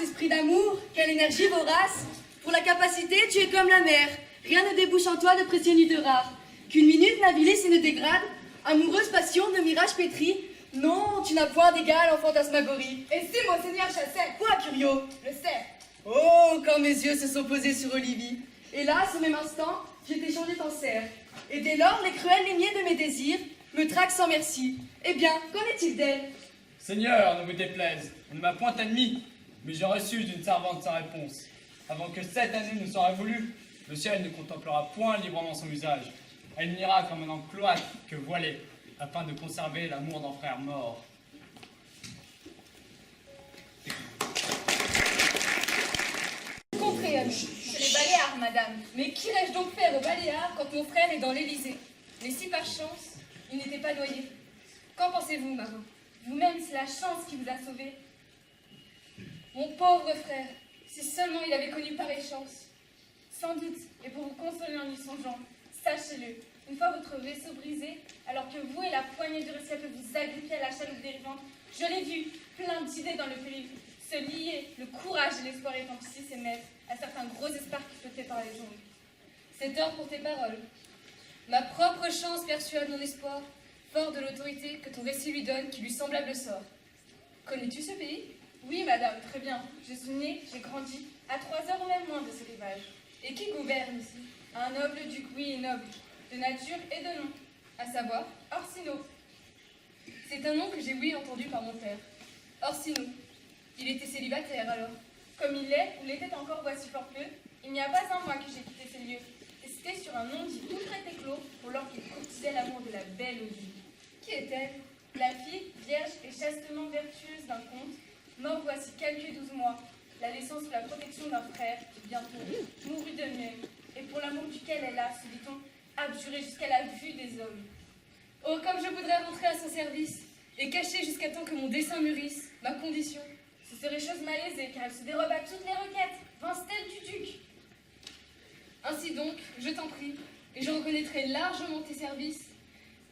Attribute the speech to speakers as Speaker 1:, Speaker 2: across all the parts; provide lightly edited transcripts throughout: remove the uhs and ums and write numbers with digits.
Speaker 1: esprit d'amour, quelle énergie vorace. Pour la capacité, tu es comme la mer. Rien ne débouche en toi de précieux ni de rare. Qu'une minute n'avilisse et ne dégrade. Amoureuse passion de mirage pétri. Non, tu n'as point d'égal en fantasmagorie.
Speaker 2: Et si Monseigneur chassait?
Speaker 1: Quoi, Curio?
Speaker 2: Le sais.
Speaker 1: Oh, quand mes yeux se sont posés sur Olivie. Et là, ce même instant, j'étais changée en cerf. Et dès lors, les cruels limiers de mes désirs me traquent sans merci. Eh bien, qu'en est-il d'elle?
Speaker 3: Seigneur, ne vous déplaise, on ne m'a point admis, mais j'ai reçu d'une servante sa réponse. Avant que cette année ne soit révolue, le ciel ne contemplera point librement son usage. Elle n'ira comme un homme cloître que voilé, afin de conserver l'amour d'un frère mort.
Speaker 2: Contrée, c'est les Baléares, madame. Mais qu'irais-je donc faire aux Baléares quand mon frère est dans l'Élysée? Mais si par chance, il n'était pas noyé. Qu'en pensez-vous, Marot? Vous-même, c'est la chance qui vous a sauvé. Mon pauvre frère, si seulement il avait connu pareille chance. Sans doute, et pour vous consoler en y songeant, sachez-le, une fois votre vaisseau brisé, alors que vous et la poignée du rescapé vous agrippiez à la chaloupe dérivante, je l'ai vu, plein d'idées dans le périph', se lier, le courage et l'espoir étant ici ses maîtres, à certains gros espoirs qui flottaient par les ondes. C'est tort pour tes paroles. Ma propre chance persuade mon espoir, fort de l'autorité que ton récit lui donne, qui lui semblable sort. Connais-tu ce pays? Oui, madame, très bien. Je suis née, j'ai grandi, à 3 heures ou même moins de ce rivage. Et qui gouverne ici? Un noble duc, oui, noble, de nature et de nom, à savoir Orsino. C'est un nom que j'ai ouï entendu par mon père. Orsino. Il était célibataire alors. Comme il l'est, ou l'était encore voici fort peu, il n'y a pas un mois que j'ai quitté ces lieux. Et c'était sur un nom dit tout près éclos, pour lors qu'il courtisait l'amour de la belle Olive. Qui est-elle? La fille, vierge et chastement vertueuse d'un comte, mort voici quelques 12 mois, la laissant sous la protection d'un frère qui bientôt mourut de même, et pour l'amour duquel elle a, se dit-on, abjuré jusqu'à la vue des hommes. Oh, comme je voudrais rentrer à son service, et cacher jusqu'à temps que mon dessein mûrisse, ma condition, ce serait chose malaisée, car elle se dérobe à toutes les requêtes, vince-t-elle du duc? Ainsi donc, je t'en prie, et je reconnaîtrai largement tes services.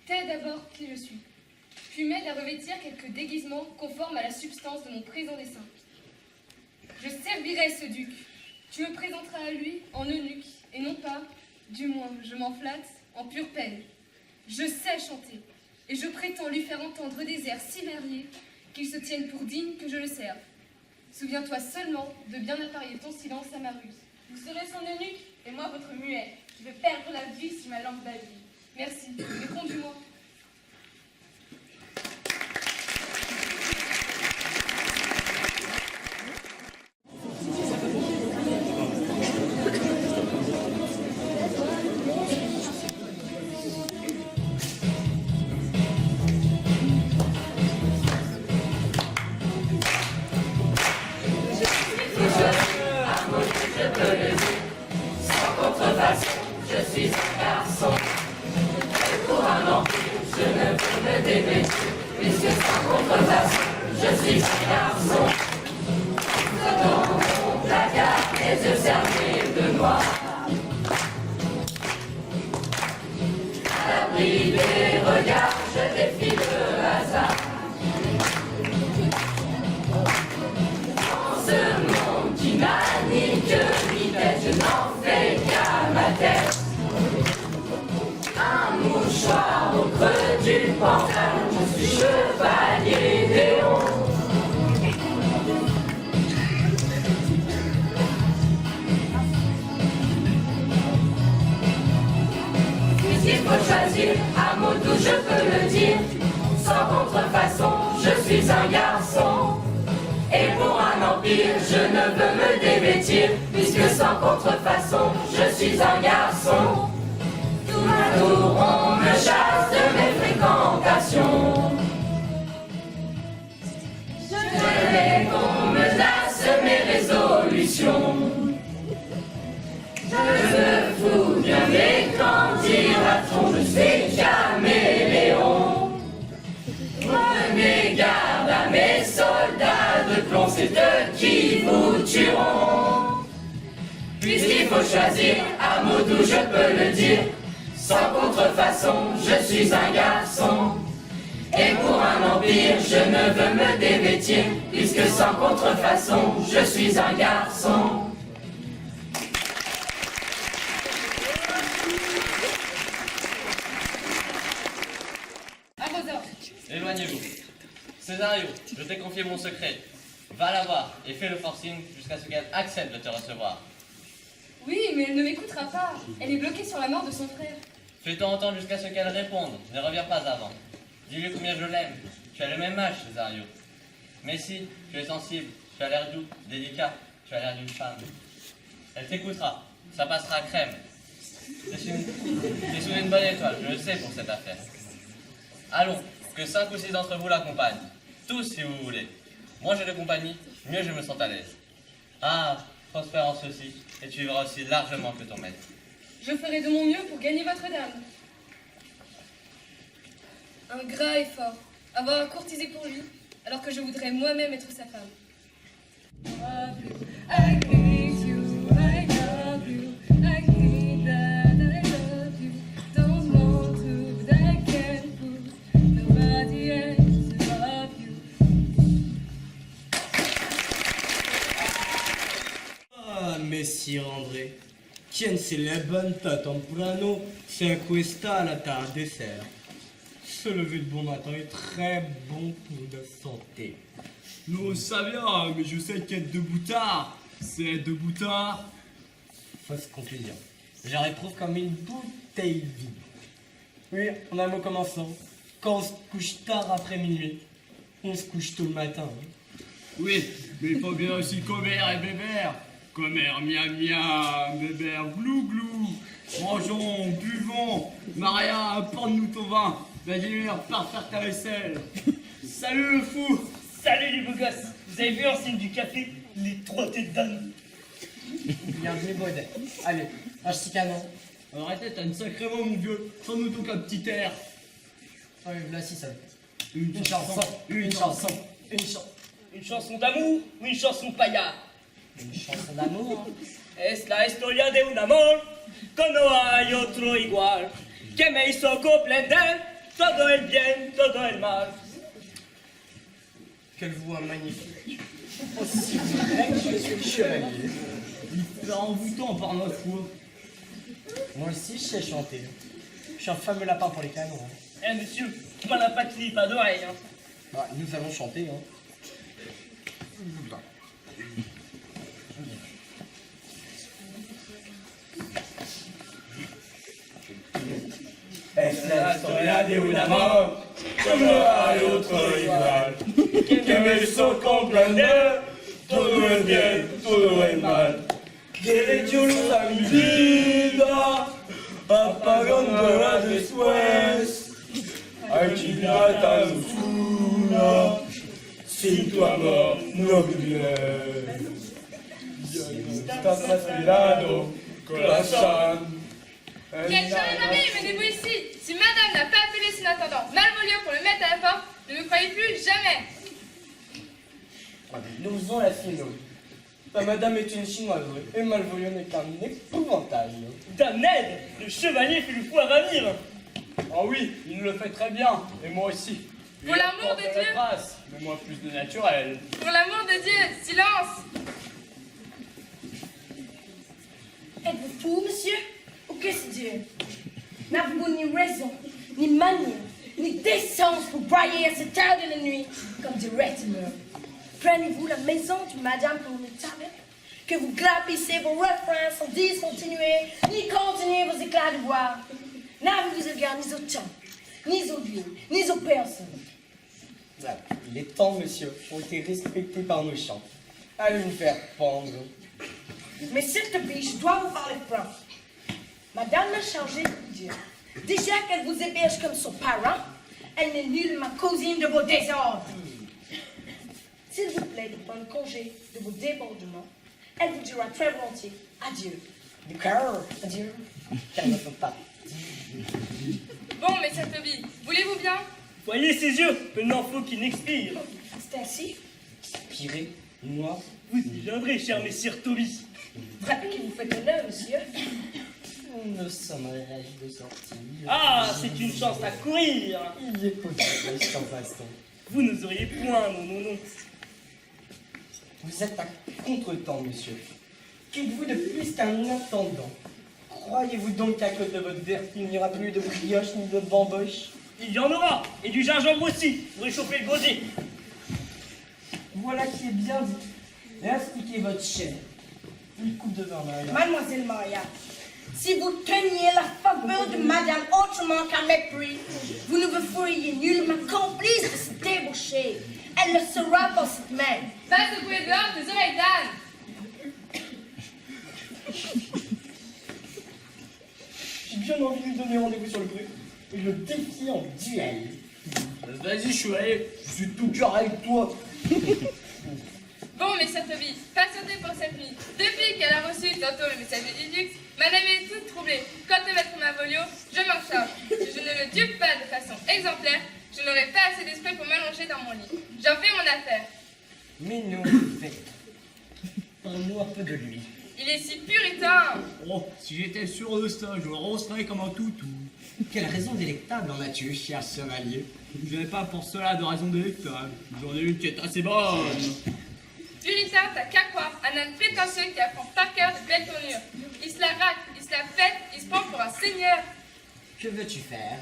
Speaker 2: T'es d'abord qui je suis, puis m'aide à revêtir quelques déguisements conformes à la substance de mon présent dessein. Je servirai ce duc. Tu me présenteras à lui en eunuque, et non pas, du moins, je m'en flatte, en pure peine. Je sais chanter, et je prétends lui faire entendre des airs si variés qu'il se tienne pour digne que je le serve. Souviens-toi seulement de bien appareiller ton silence à ma ruse. Vous serez son eunuque, et moi votre muet. Je vais perdre la vie si ma langue baville. Merci, mais conduis-moi.
Speaker 4: À mots doux je peux le dire, sans contrefaçon, je suis un garçon. Et pour un empire, je ne veux me dévêtir, puisque sans contrefaçon, je suis un garçon. Tout un tour, on me chasse de mes fréquentations. Je n'ai qu'on menace mes résolutions. Je me fous bien, mais quand dira-t-on, je suis caméléon. Prenez garde à mes soldats de plomb, c'est eux qui vous tueront. Puisqu'il faut choisir, à mots doux je peux le dire, sans contrefaçon, je suis un garçon. Et pour un empire, je ne veux me dévêtir, puisque sans contrefaçon, je suis un garçon.
Speaker 2: À vos ordres.
Speaker 5: Éloignez-vous. Césario, je t'ai confié mon secret. Va la voir et fais le forcing jusqu'à ce qu'elle accepte de te recevoir.
Speaker 2: Oui, mais elle ne m'écoutera pas. Elle est bloquée sur la mort de son frère.
Speaker 5: Fais-toi entendre jusqu'à ce qu'elle réponde. Ne reviens pas avant. Dis-lui combien je l'aime. Tu as le même âge, Césario. Mais si, tu es sensible, tu as l'air doux, délicat, tu as l'air d'une femme. Elle t'écoutera. Ça passera crème. T'es sous une bonne étoile, je le sais pour cette affaire. Allons, que 5 ou 6 d'entre vous l'accompagnent. Tous, si vous voulez. Moins j'ai de compagnie, mieux je me sens à l'aise. Ah, prospère en ceci, et tu vivras aussi largement que ton maître.
Speaker 2: Je ferai de mon mieux pour gagner votre dame. Un gras effort, avoir à courtiser pour lui, alors que je voudrais moi-même être sa femme. I hate you, I love you, I hate that I love you. Don't want to, but I can't prove nobody else love you.
Speaker 6: Ah, Messire André, tiense le bonne temprano, se questa alla tarde sera. Se lever de bon matin est très bon pour la santé.
Speaker 3: Non, ça vient, mais je sais qu'être debout tard, c'est être debout tard.
Speaker 6: Fausse conclusion. Je réprouve comme une bouteille vide. Oui, en un mot commençant, quand on se couche tard après minuit, on se couche tôt le matin.
Speaker 3: Oui, mais il faut bien aussi commère et bébert. Commère, miam miam, bébert, glou glou. Mangeons, buvons. Maria, apporte-nous ton vin. Vladimir, pars faire ta vaisselle. Salut le fou.
Speaker 7: Salut les beaux gosses. Vous avez vu en signe du café les 3 têtes d'âne?
Speaker 6: Bienvenue, Baudet. Allez, un petit canon.
Speaker 3: Arrêtez, t'as une sacrée voix, mon vieux. Fais-nous donc un petit air.
Speaker 6: Oui, là, si ça.
Speaker 3: Une
Speaker 6: chanson, une chanson.
Speaker 7: Une chanson d'amour ou une chanson paillard?
Speaker 6: Une chanson d'amour.
Speaker 7: Es la historia de un amor que no hay otro igual, que me hizo comprender todo el bien, todo el mal.
Speaker 6: Quelle voix magnifique. Aussi vrai que je suis chevalier.
Speaker 3: Il fait envoûtant par ma foi.
Speaker 6: Moi aussi, je sais chanter. Je suis un fameux lapin pour les canons. Hein.
Speaker 7: Eh monsieur, pas la patrie, pas d'oreille. Hein.
Speaker 6: Bah, nous allons chanter. Hein.
Speaker 3: Es la historia de un amor que no hay otro igual, que me hizo comprender todo el bien, todo el mal. Derechosa mi vida, apagándola después. Ay, china tan oscura, sin tu amor no viviré. Estás respirado, corazón.
Speaker 2: Quel charmant ami, menez-vous ici. Si madame n'a pas appelé son intendant Malvolio pour le mettre à la porte, ne me croyez plus jamais.
Speaker 6: Nous faisons la finale. La madame est une chinoise et Malvolio n'est qu'un épouvantail.
Speaker 7: Damned, le chevalier fait le fou à ravir.
Speaker 3: Ah oui, il le fait très bien, et moi aussi.
Speaker 2: Pour l'amour de Dieu.
Speaker 3: Grâce, mais moi plus de naturel.
Speaker 2: Pour l'amour de Dieu, silence.
Speaker 1: Êtes-vous fou, monsieur? Ou qu'est-ce que Dieu? N'avez-vous ni raison, ni manière, ni décence pour brailler à cette heure de la nuit, comme dirait Timur? Prenez-vous la maison de madame pour une table? Que vous glapissez vos refrains sans discontinuer, ni continuer vos éclats de voix? N'avez-vous égard ni au temps, ni au lieu, ni aux personnes?
Speaker 6: Les temps, monsieur, ont été respectés par nos chants. Allez nous faire pendre.
Speaker 1: Mais s'il te plaît, je dois vous parler franc. Madame m'a chargé de vous dire. Déjà qu'elle vous héberge comme son parent, elle n'est nullement cousine de vos désordres. S'il vous plaît de prendre congé de vos débordements, elle vous dira très volontiers adieu.
Speaker 6: Du cœur, adieu. Car ne peut pas.
Speaker 2: Bon, messire Toby, voulez-vous bien?
Speaker 7: Voyez ses yeux, maintenant faut qu'il n'expire.
Speaker 1: C'est ainsi.
Speaker 6: Piré, moi,
Speaker 7: Vous y viendrez, cher messire Toby.
Speaker 1: Vrai que vous faites honneur, monsieur.
Speaker 6: Nous sommes riches de sortie.
Speaker 7: Ah, c'est une chance à courir.
Speaker 6: Il est possible, sans façon.
Speaker 7: Vous nous auriez point, non.
Speaker 6: Vous êtes à contre-temps, monsieur. Qu'êtes-vous de plus qu'un intendant? Croyez-vous donc qu'à cause de votre vertu, il n'y aura plus de brioche ni de bamboche?
Speaker 7: Il y en aura, et du gingembre aussi, pour réchauffer le gosier.
Speaker 6: Voilà qui est bien dit. Et expliquez votre chair. Une coupe de vin, Maria.
Speaker 8: Mademoiselle Maria, si vous teniez la faveur de madame autrement qu'un mépris, vous ne vous feriez nullement complice de se débaucher. Elle le sera pour cette même.
Speaker 2: Va secouer dehors tes oreilles d'âne.
Speaker 6: J'ai bien envie de lui donner rendez-vous sur le grue et le défier en duel.
Speaker 3: Vas-y, chouette, je suis tout cœur avec toi.
Speaker 2: Bon, mes chers Toby, patientez pour cette nuit. Depuis qu'elle a reçu tantôt le message de Didux, madame est toute troublée. Quant à maître Mavolio, je m'en charge. Si je ne le dupe pas de façon exemplaire, je n'aurai pas assez d'esprit pour m'allonger dans mon lit. J'en fais mon affaire.
Speaker 6: Mais non, faites. Parle-nous un peu de lui.
Speaker 2: Il est si puritain.
Speaker 3: Oh, si j'étais sûr de ça, je roncerais comme un toutou.
Speaker 6: Quelle raison délectable en as-tu, cher chevalier?
Speaker 3: Je n'ai pas pour cela de raison délectable. J'en ai une qui est assez bonne.
Speaker 2: Puritain, t'as qu'à croire, un âne prétentieux qui apprend par cœur de belles tournures. Il se la racle, il se la pète, il se prend pour un seigneur.
Speaker 6: Que veux-tu faire?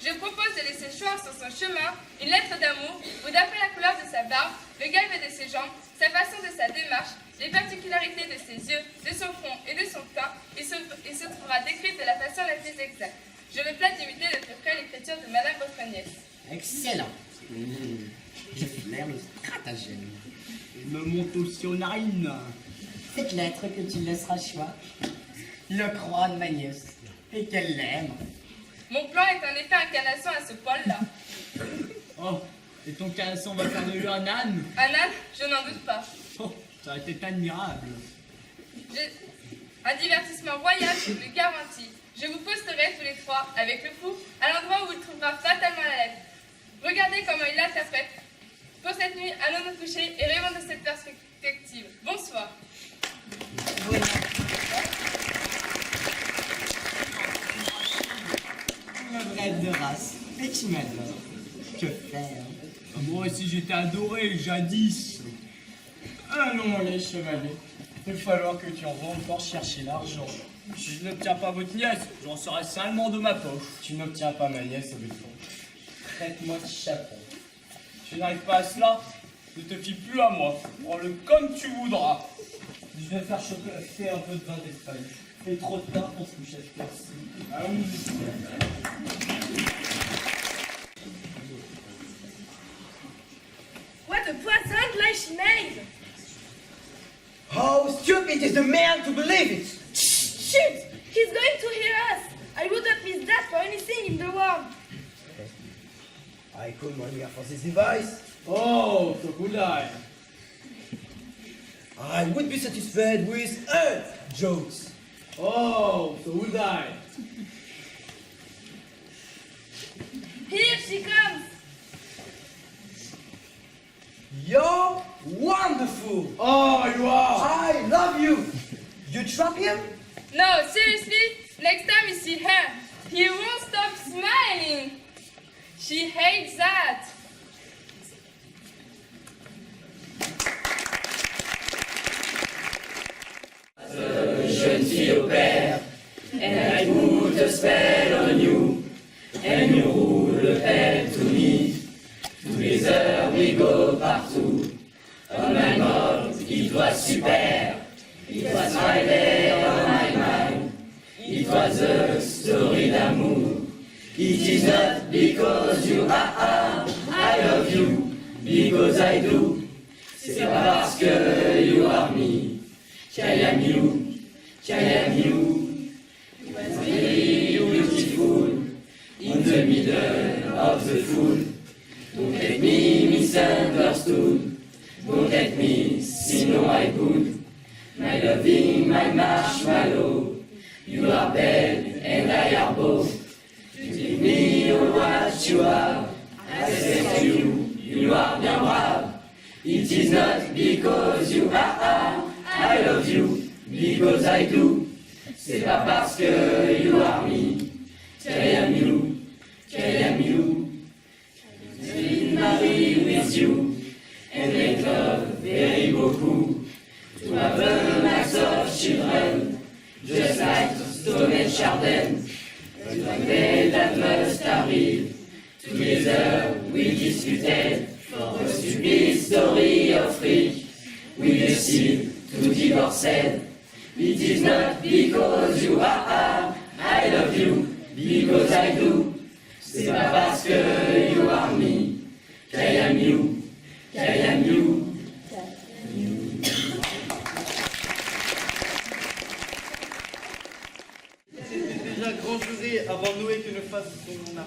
Speaker 2: Je propose de laisser choir sur son chemin une lettre d'amour où, d'après la couleur de sa barbe, le galbe de ses jambes, sa façon de sa démarche, les particularités de ses yeux, de son front et de son teint, il se trouvera décrite de la façon la plus exacte. Je me place d'imiter de plus près l'écriture de Madame votre nièce.
Speaker 6: Excellent. Je flaire le stratagème.
Speaker 3: Il me monte aussi aux narines.
Speaker 6: Cette lettre que tu laisseras choix, le croix de ma nièce, et qu'elle l'aime.
Speaker 2: Mon plan est en effet incarnation à ce poil-là.
Speaker 3: Oh, et ton canasson va faire de lui un âne?
Speaker 2: Un âne, je n'en doute pas.
Speaker 3: Oh, ça a été admirable.
Speaker 2: Un divertissement royal, je vous le garantis. Je vous posterai tous les trois, avec le fou, à l'endroit où il trouvera fatalement la lettre. Regardez comment il l'interprète. Pour cette nuit, allons nous coucher et rêvons de cette perspective. Bonsoir.
Speaker 6: Ma vraie de race, et tu m'adores. Que faire?
Speaker 3: Moi aussi j'étais adoré, jadis.
Speaker 6: Allons les chevaliers, il va falloir que tu en vas encore chercher l'argent.
Speaker 3: Si je n'obtiens pas votre nièce, j'en serai salement de ma poche.
Speaker 6: Tu n'obtiens pas ma nièce au bout de fond. Traite-moi de chaperon.
Speaker 3: Tu n'arrives pas à cela, ne te fie plus à moi. Prends-le comme tu voudras.
Speaker 6: Je vais faire chauffer un peu de vin d'Espagne. Il fait trop tard pour se coucher à cette heure-ci. Allons-y.
Speaker 1: What a poisson de she made!
Speaker 9: How stupid is the man to believe it!
Speaker 1: Shoot! He's going to hear us! I wouldn't miss that for anything in the world!
Speaker 9: I come on here for this device.
Speaker 3: Oh, so could I.
Speaker 9: I would be satisfied with jokes.
Speaker 3: Oh, so would I.
Speaker 1: Here she comes!
Speaker 9: You're wonderful.
Speaker 3: Oh, you are.
Speaker 9: I love you. You trap him?
Speaker 2: No, seriously, next time you see her, he won't stop smiling. She hates that.
Speaker 4: Jeune fille au père, and I put a spell on you, and you rule the pelle to me. Tous les heures we go partout, on my mode, it was super, it was right there on my mind, it was a story d'amour. It is not because you are, I love you, because I do, c'est pas parce que you are me, I am you, I am you. It was very beautiful, in the middle of the fool. Don't let me misunderstood, don't let me see no I could. My loving, my marshmallow, you are bad and I are both. You give me all what you are, I say to you, you are bien brave. It is not because you are, I love you, because I do. C'est pas parce que you are me, I am you, I am you. Didn't marry with you, and make love very beaucoup. To have a mass of children, just like Stone and Chardin. But one day that must arrive, together we disputed for a stupid story of freak. We decided to divorce. It is not because you are I love you, because I do. C'est pas parce que you are me, I am you, I am you.
Speaker 10: C'était déjà grand juré avant Noé que ne fasse son art.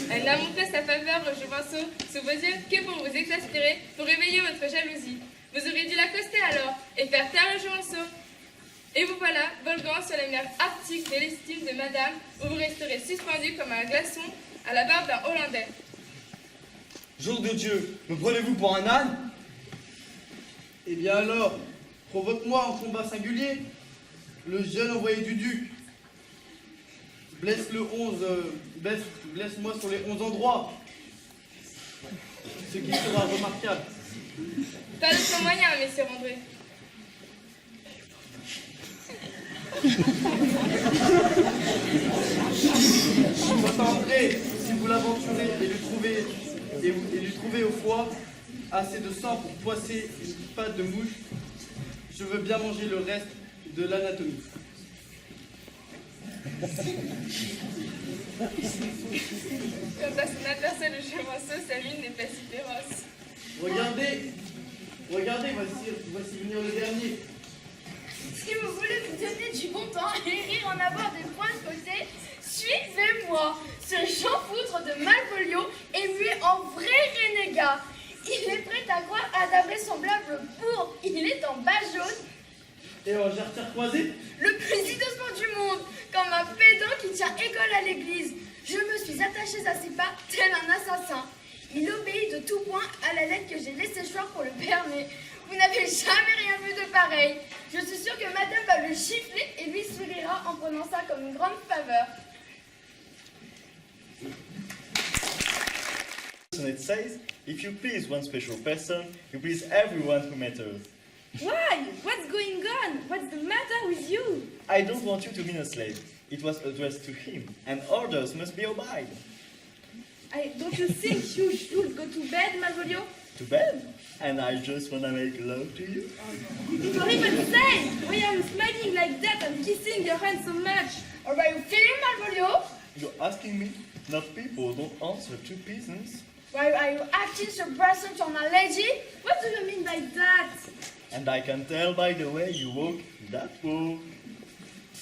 Speaker 2: Elle a montré sa faveur au Jovinceau sous vos yeux que pour vous exaspérer, pour réveiller votre jalousie. Vous auriez dû l'accoster alors et faire taire le Jovinceau. Et vous voilà, volgant sur les mers arctiques de l'estime de madame, où vous resterez suspendu comme un glaçon à la barbe d'un Hollandais.
Speaker 10: Jour de Dieu, me prenez-vous pour un âne? Eh bien alors, provoque-moi en combat singulier. Le jeune envoyé du duc. Blesse-moi sur les 11 endroits. Ce qui sera remarquable.
Speaker 2: Pas d'autre moyen, messieurs André.
Speaker 10: Votre André, si vous l'aventurez et lui trouvez au foie assez de sang pour poisser une patte de mouche, je veux bien manger le reste de l'anatomie.
Speaker 2: Quant à son adversaire, le Jovinceau, sa mine n'est pas si féroce.
Speaker 10: Regardez, voici venir le dernier.
Speaker 1: Si vous voulez vous donner du bon temps et rire en avoir des points de côté, suivez-moi. Ce Jean Foutre de Malvolio est muet en vrai renégat. Il est prêt à croire à d'invraisemblables bourgs. Il est en bas jaune.
Speaker 10: Et en jarretière croisée?
Speaker 1: Le plus innocent du monde, comme un pédant qui tient école à l'église. Je me suis attachée à ses pas, tel un assassin. Il obéit de tout point à la lettre que j'ai laissée choir pour le berner. Vous n'avez jamais rien vu de pareil. Je suis sûre que madame va le gifler et lui sourira en prenant ça comme une grande faveur.
Speaker 11: It says, if you please one special person, you please everyone who matters.
Speaker 1: Why? What's going on? What's the matter with you?
Speaker 11: I don't want you to be a slave. It was addressed to him, and orders must be obeyed.
Speaker 1: Don't you think you should go to bed, Malvolio?
Speaker 11: To bed? And I just wanna make love to you?
Speaker 1: For even say, why are you smiling like that and kissing your hand so much? Or are you feeling, Malvolio?
Speaker 11: You're asking me? Not people don't answer to peasants.
Speaker 1: Why are you acting so brazen to my lady? What do you mean by that?
Speaker 11: And I can tell by the way you walk that walk.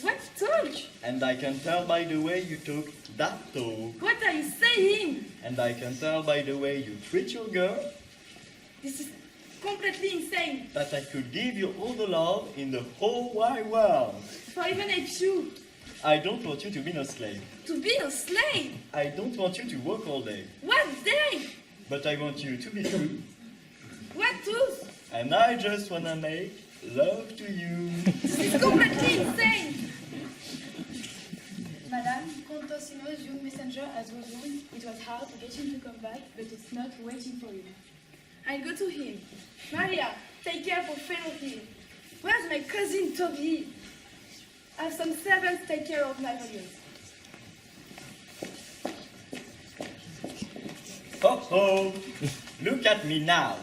Speaker 1: What talk?
Speaker 11: And I can tell by the way you talk that talk.
Speaker 1: What are you saying?
Speaker 11: And I can tell by the way you treat your girl
Speaker 1: This is completely insane.
Speaker 11: that I could give you all the love in the whole wide world.
Speaker 1: For even a few.
Speaker 11: I don't want you to be a slave.
Speaker 1: To be a slave?
Speaker 11: I don't want you to work all day.
Speaker 1: What day?
Speaker 11: But I want you to be true.
Speaker 1: What tooth?
Speaker 11: And I just wanna make love to you.
Speaker 1: This is completely insane.
Speaker 12: Madame, Count Orsino's young messenger has returned. It was hard to get him to come back, but it's not waiting for you.
Speaker 1: I'll go to him. Maria, take care for fellow here. Where's my cousin Toby? Have some servants take care of my volumes.
Speaker 11: Ho ho! Look at me now.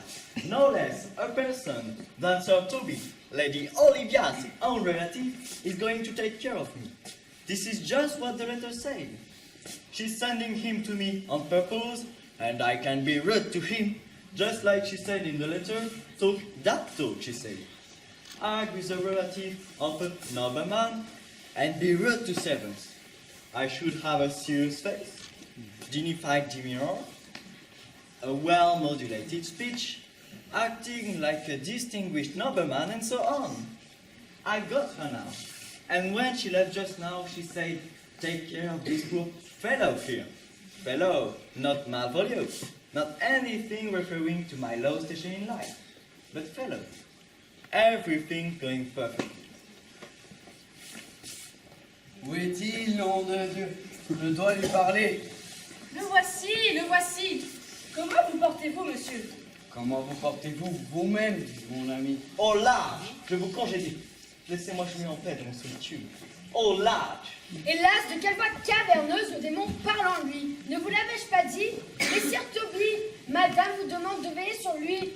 Speaker 11: No less a person than Sir Toby, Lady Olivia's own relative, is going to take care of me. This is just what the letter said. She's sending him to me on purpose, and I can be rude to him, just like she said in the letter. Talk that talk, she said. Act with a relative of a nobleman, and be rude to servants. I should have a serious face, dignified demeanor, a well-modulated speech, acting like a distinguished nobleman, and so on. I got her now. And when she left just now, she said, take care of this poor fellow here. Fellow, not Malvolio. Not anything referring to my low station in life. But fellow. Everything going perfect.
Speaker 3: Où est-il, nom de Dieu? Je dois lui parler.
Speaker 2: Le voici. Comment vous portez-vous, monsieur?
Speaker 3: Comment vous portez-vous vous-même, mon ami?
Speaker 11: Au large, je vous congédie. Laissez-moi cheminer en paix de mon solitude. Au large.
Speaker 12: Hélas, de quelle voix caverneuse le démon parle en lui. Ne vous l'avais-je pas dit? Messire Toby, madame vous demande de veiller sur lui.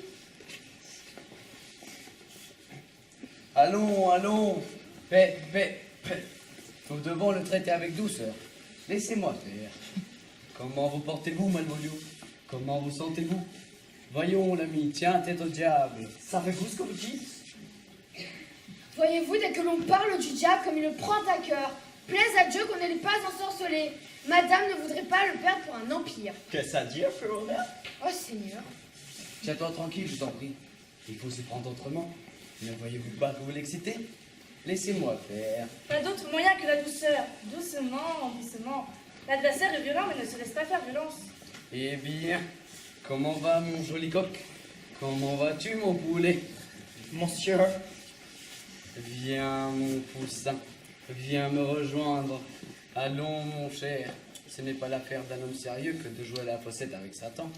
Speaker 3: Allons. Paix. Nous devons le traiter avec douceur. Laissez-moi faire. Comment vous portez-vous, Malvolio? Comment vous sentez-vous? Voyons, l'ami, tiens tête au diable.
Speaker 11: Savez-vous ce que vous dites?
Speaker 12: Voyez-vous, dès que l'on parle du diable comme il le prend à cœur, plaise à Dieu qu'on ne l'ait pas ensorcelé. Madame ne voudrait pas le perdre pour un empire.
Speaker 11: Qu'est-ce à dire, Florina?
Speaker 12: Oh Seigneur.
Speaker 3: Tiens-toi tranquille, je t'en prie. Il faut s'y prendre autrement. Ne voyez-vous pas que vous l'excitez? Laissez-moi faire.
Speaker 2: Pas d'autre moyen que la douceur. Doucement. L'adversaire est violent, mais ne se laisse pas faire violence.
Speaker 3: Eh bien, comment va mon joli coq? Comment vas-tu, mon poulet?
Speaker 11: Monsieur.
Speaker 3: Viens, mon poussin. Viens me rejoindre. Allons, mon cher. Ce n'est pas l'affaire d'un homme sérieux que de jouer à la fossette avec Satan.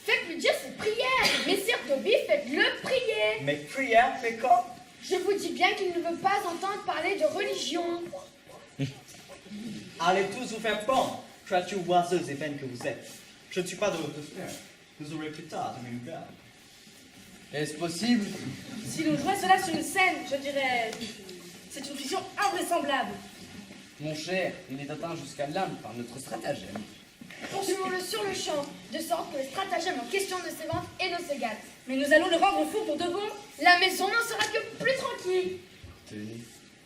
Speaker 12: Faites-lui dire ses prières. Messire Toby, faites-le prier.
Speaker 11: Mes prières, fait quoi?
Speaker 12: Je vous dis bien qu'il ne veut pas entendre parler de religion.
Speaker 11: Allez tous vous faire pendre, créatures oiseuses et vaines que vous êtes. Je ne suis pas de votre sphère. Vous aurez plus tard de mes nouvelles.
Speaker 3: Est-ce possible?
Speaker 2: Si l'on jouait cela sur une scène, je dirais... C'est une fusion invraisemblable.
Speaker 3: Mon cher, il est atteint jusqu'à l'âme par notre stratagème.
Speaker 12: Poursuivons-le sur le champ, de sorte que le stratagème en question ne s'évente et ne se gâte.
Speaker 2: Mais nous allons le rendre fou pour de bon.
Speaker 12: La maison n'en sera que plus tranquille.
Speaker 3: Tenez,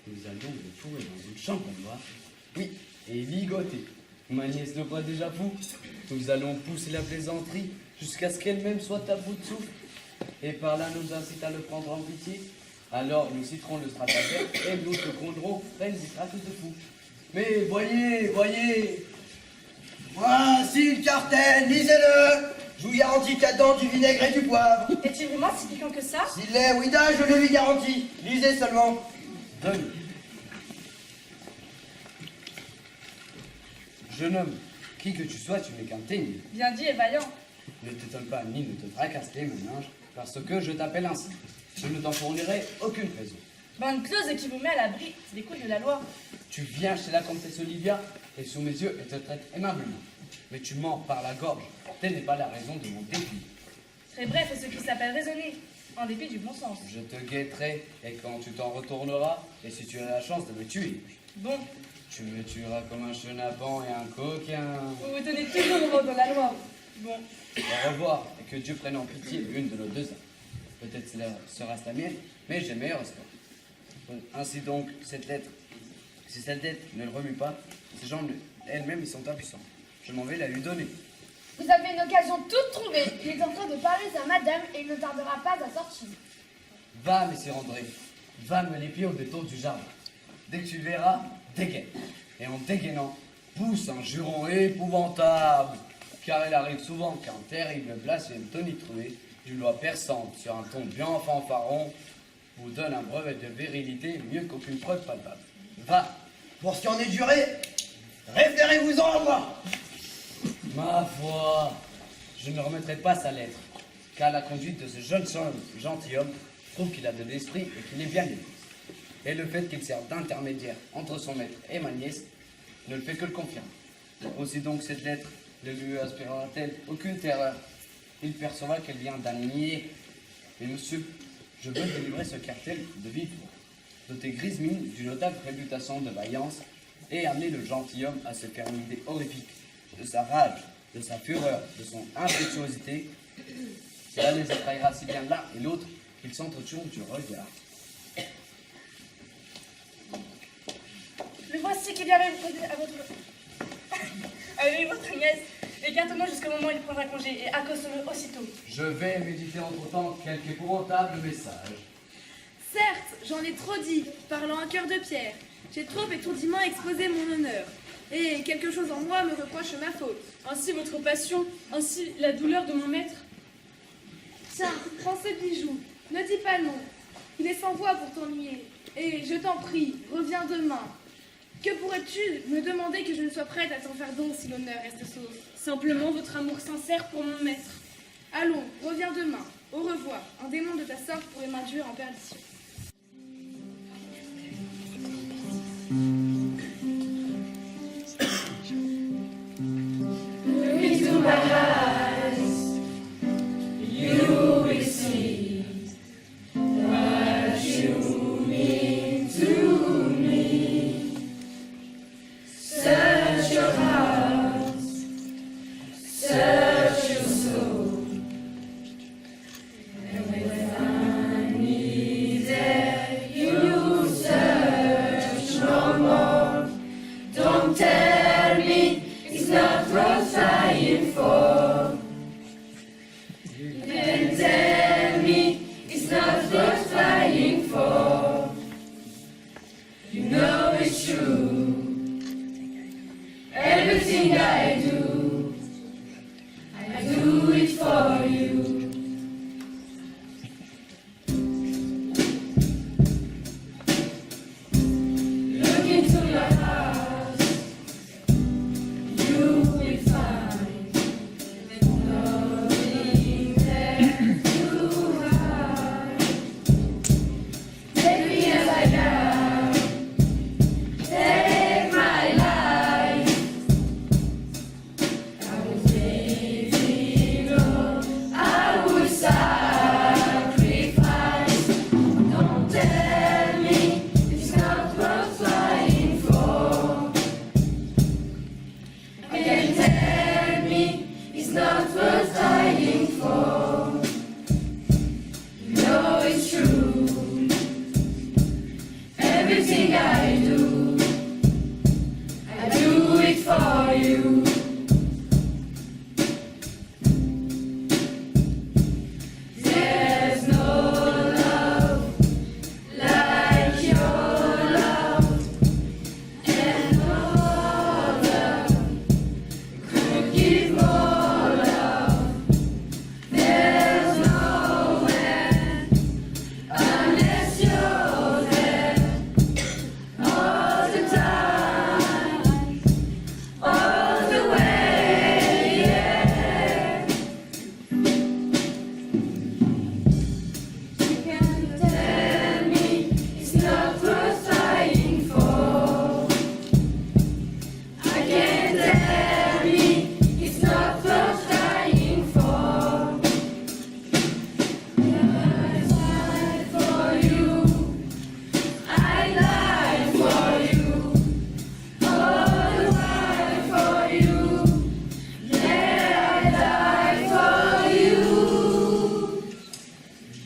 Speaker 3: nous allons le fourrer dans une chambre noire. Oui, et ligoter. Ma nièce ne voit déjà fou. Nous allons pousser la plaisanterie jusqu'à ce qu'elle-même soit à bout de souffle. Et par là nous incite à le prendre en pitié. Alors nous citerons le stratagème et nous te conderons pleine à tout de fou. Mais voyez.
Speaker 9: Voici le cartel, lisez-le. Je vous garantis qu'il y a dedans du vinaigre et du poivre.
Speaker 2: Est-il vraiment si piquant que ça?
Speaker 9: S'il l'est, oui, je le lui garantis. Lisez seulement.
Speaker 3: Donne. Jeune homme, qui que tu sois, tu n'es qu'un teigne.
Speaker 2: Bien dit et vaillant.
Speaker 3: Ne t'étonne pas ni ne te fracasse les méninges, parce que je t'appelle ainsi. Je ne t'en fournirai aucune raison.
Speaker 2: Bande close qui vous met à l'abri des coups de la loi.
Speaker 3: Tu viens chez la comtesse Olivia, et sous mes yeux, elle te traite aimablement. Mais tu mens par la gorge. Telle n'est pas la raison de mon dépit.
Speaker 2: Très bref, c'est ce qui s'appelle raisonner, en dépit du bon sens.
Speaker 3: Je te guetterai, et quand tu t'en retourneras, et si tu as la chance de me tuer,
Speaker 2: Bon,
Speaker 3: tu me tueras comme un chenapan et un coquin.
Speaker 2: vous vous tenez toujours le rôle de la loi. Bon,
Speaker 3: Au revoir, et que Dieu prenne en pitié l'une de nos deux âmes. Peut-être sera-ce la mienne, mais j'ai meilleur espoir. Bon, ainsi donc, cette lettre, si cette lettre ne le remue pas, ces gens elles-mêmes, ils sont impuissants. Je m'en vais la lui donner.
Speaker 12: Vous avez une occasion toute trouvée. Il est en train de parler à madame et il ne tardera pas à sortir.
Speaker 3: Va, messire André, va me l'épier au détour du jardin. Dès que tu le verras, dégaine. Et en dégainant, pousse un juron épouvantable. Car il arrive souvent qu'un terrible blasphème tonitrué, d'une loi perçante sur un ton bien fanfaron, vous donne un brevet de virilité mieux qu'aucune preuve palpable. Va.
Speaker 9: Pour ce qui en est juré, référez-vous-en à moi.
Speaker 3: Ma foi, je ne remettrai pas sa lettre, car la conduite de ce jeune gentilhomme prouve qu'il a de l'esprit et qu'il est bien élevé. Et le fait qu'il serve d'intermédiaire entre son maître et ma nièce ne le fait que le confirmer. Aussi donc cette lettre ne lui inspirera-t-elle aucune terreur. Il percevra qu'elle vient d'un niais. Mais monsieur, je veux délivrer ce cartel de vive voix, doter Grismine d'une notable réputation de vaillance et amener le gentilhomme à se faire une idée horrifique de sa rage, de sa fureur, de son impétuosité. Cela les attraira si bien l'un et l'autre qu'ils s'entretueront du regard.
Speaker 2: le voici qui vient à votre... Avec votre nièce. Écartons-nous jusqu'au moment où il prendra congé et accoste-le aussitôt.
Speaker 3: Je vais méditer entre-temps quelque épouvantable message.
Speaker 1: Certes, j'en ai trop dit, parlant à cœur de pierre. J'ai trop étourdiment exposé mon honneur. Et quelque chose en moi me reproche ma faute.
Speaker 2: Ainsi votre passion, ainsi la douleur de mon maître.
Speaker 1: Tiens, prends ce bijou. Ne dis pas non. Il est sans voix pour t'ennuyer. Et je t'en prie, reviens demain. Que pourrais-tu me demander que je ne sois prête à t'en faire don si l'honneur reste sauf?
Speaker 2: Simplement votre amour sincère pour mon maître.
Speaker 1: Allons, reviens demain. Au revoir. Un démon de ta sorte pourrait m'induire en perdition.
Speaker 4: Look into my eyes, you will see what you mean to me. Search your heart, search your soul, and when I need it, you search no more. Don't tell me it's not worth dying for. You can tell me it's not worth dying for. You know it's true. Everything I do it for you. Look into your heart. You will find nothing there to hide. Take me as I am. Take my life. I will take it all. I will sacrifice. Don't tell me it's not worth dying for. Again, tell me it's not worth dying for. You know it's true. Everything I do it for you. There's no love like your love, and no other could give more love. There's nowhere unless you're there all the time, all the way, yeah. You can tell me it's not worth dying for. I can't tell me it's not worth dying for. I die for you. I die for you. Oh, I die for you. Yeah, I die for you.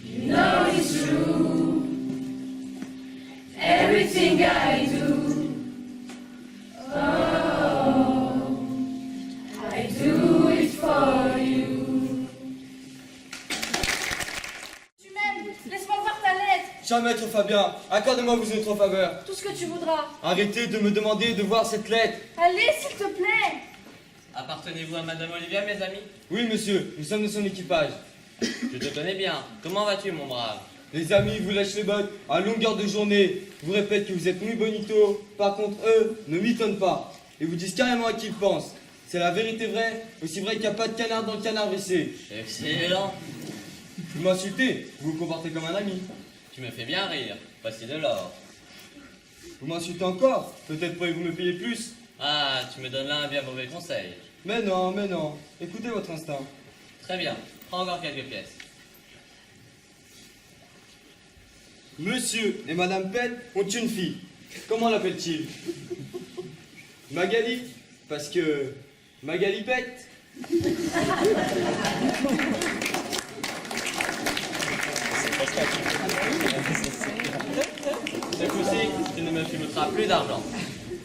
Speaker 4: You know it's true. Everything I do, oh, I do it for you.
Speaker 1: Tu m'aimes? Laisse-moi voir ta lettre.
Speaker 9: Cher maître Fabien, accorde-moi vous une autre faveur.
Speaker 1: Tout ce que tu voudras.
Speaker 9: Arrêtez de me demander de voir cette lettre.
Speaker 1: Allez, s'il te plaît.
Speaker 5: Appartenez-vous à Madame Olivia, mes amis?
Speaker 9: Oui, monsieur, nous sommes de son équipage.
Speaker 5: Je te connais bien. Comment vas-tu, mon brave?
Speaker 9: Les amis vous lâchent les bottes à longueur de journée, vous répètent que vous êtes muy bonito, par contre eux ne m'étonnent pas, et vous disent carrément à qui ils pensent. C'est la vérité vraie, aussi vrai qu'il n'y a pas de canard dans le canard WC.
Speaker 5: Excellent.
Speaker 9: Vous m'insultez, vous vous comportez comme un ami.
Speaker 5: Tu me fais bien rire. Voici de l'or.
Speaker 9: Vous m'insultez encore, peut-être pourriez-vous me payer plus.
Speaker 5: Ah, tu me donnes là un bien mauvais conseil.
Speaker 9: Mais non, écoutez votre instinct.
Speaker 5: Très bien. Prends encore quelques pièces.
Speaker 9: Monsieur et Madame Pell ont une fille. Comment l'appelle-t-il? Magali, parce que Magali pète.
Speaker 5: Ce coup-ci, tu ne me filouteras plus d'argent.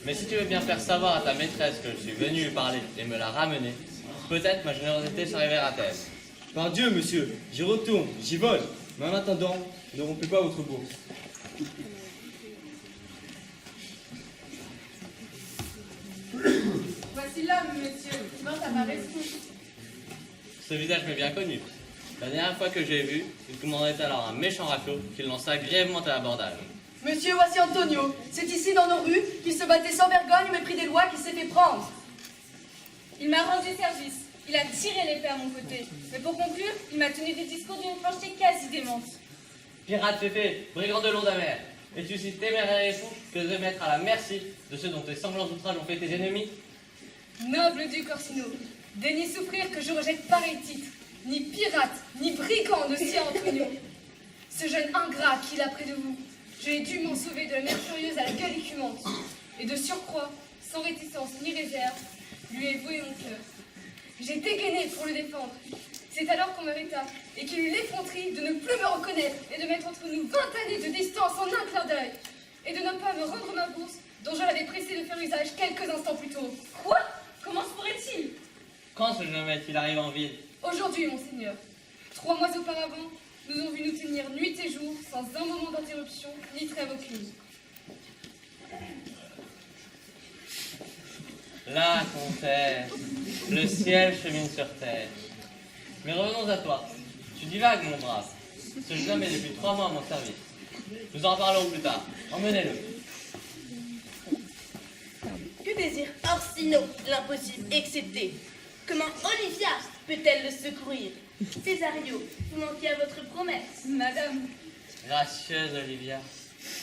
Speaker 5: Mais si tu veux bien faire savoir à ta maîtresse que je suis venu lui parler et me la ramener, peut-être ma générosité se révélera-t-elle.
Speaker 9: Par Dieu, monsieur, j'y retourne, j'y vole. Mais en attendant, Ne rompez pas votre bourse.
Speaker 2: Voici l'homme, monsieur, dans sa rescousse.
Speaker 5: Ce visage m'est bien connu. La dernière fois que j'ai vu, il commandait alors un méchant raclot qu'il lança grièvement à l'abordage.
Speaker 1: Monsieur, voici Antonio. C'est ici, dans nos rues, qu'il se battait sans vergogne au mépris des lois qu'il s'est fait prendre.
Speaker 2: Il m'a rendu service. Il a tiré l'épée à mon côté. Mais pour conclure, il m'a tenu des discours d'une francheté quasi démente.
Speaker 5: Pirate féfé, brigand de l'eau d'Amer, es-tu si téméraire et fou que de mettre à la merci de ceux dont tes semblants outrages ont fait tes ennemis?
Speaker 2: Noble du Corsino, daignez souffrir que je rejette pareil titre. Ni pirate, ni brigand de sien Antonio. Ce jeune ingrat qu'il a près de vous, j'ai dû m'en sauver de la mer furieuse à la gueule écumante. Et de surcroît, sans réticence ni réserve, lui ai voué mon cœur. J'ai dégainé pour le défendre. C'est alors qu'on m'arrêta et qu'il eut l'effronterie de ne plus me reconnaître et de mettre entre nous 20 années de distance en un clin d'œil. Et de ne pas me rendre ma bourse dont je l'avais pressé de faire usage quelques instants plus tôt. Quoi? Comment se pourrait-il?
Speaker 5: Quand ce jeune homme est-il arrivé en ville?
Speaker 2: Aujourd'hui, monseigneur. 3 mois auparavant, nous avons vu nous tenir nuit et jour, sans un moment d'interruption, ni trêve aucune.
Speaker 5: La comtesse, le ciel chemine sur terre. Mais revenons à toi. Tu divagues, mon brave. Ce jeune homme est depuis 3 mois à mon service. Nous en parlerons plus tard. Emmenez-le.
Speaker 8: Que désire Orsino, l'impossible excepté? Comment Olivia peut-elle le secourir? Césario, vous manquez à votre promesse.
Speaker 2: Madame,
Speaker 5: Gracieuse Olivia.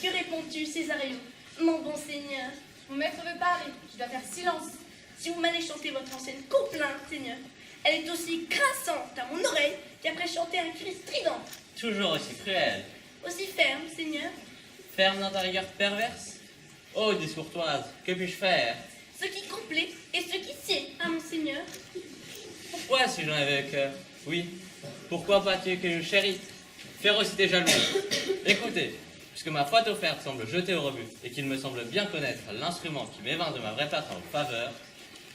Speaker 8: Que réponds-tu, Césario? Mon bon seigneur,
Speaker 2: mon maître veut parler. Je dois faire silence.
Speaker 8: si vous m'allez chanter votre ancienne complainte, seigneur, elle est aussi grinçante à mon oreille qu'après chanter un cri strident.
Speaker 5: Toujours aussi cruel.
Speaker 8: Aussi ferme, seigneur.
Speaker 5: Ferme dans ta rigueur perverse? Oh, discourtoise, que puis-je faire?
Speaker 8: Ce qui complaît et ce qui sied à mon seigneur.
Speaker 5: Pourquoi si j'en avais au cœur? Oui. Pourquoi pas tu que je chéris? Férocité jalouse. Écoutez, puisque ma faute offerte semble jetée au rebut et qu'il me semble bien connaître l'instrument qui m'évince de ma vraie place en faveur,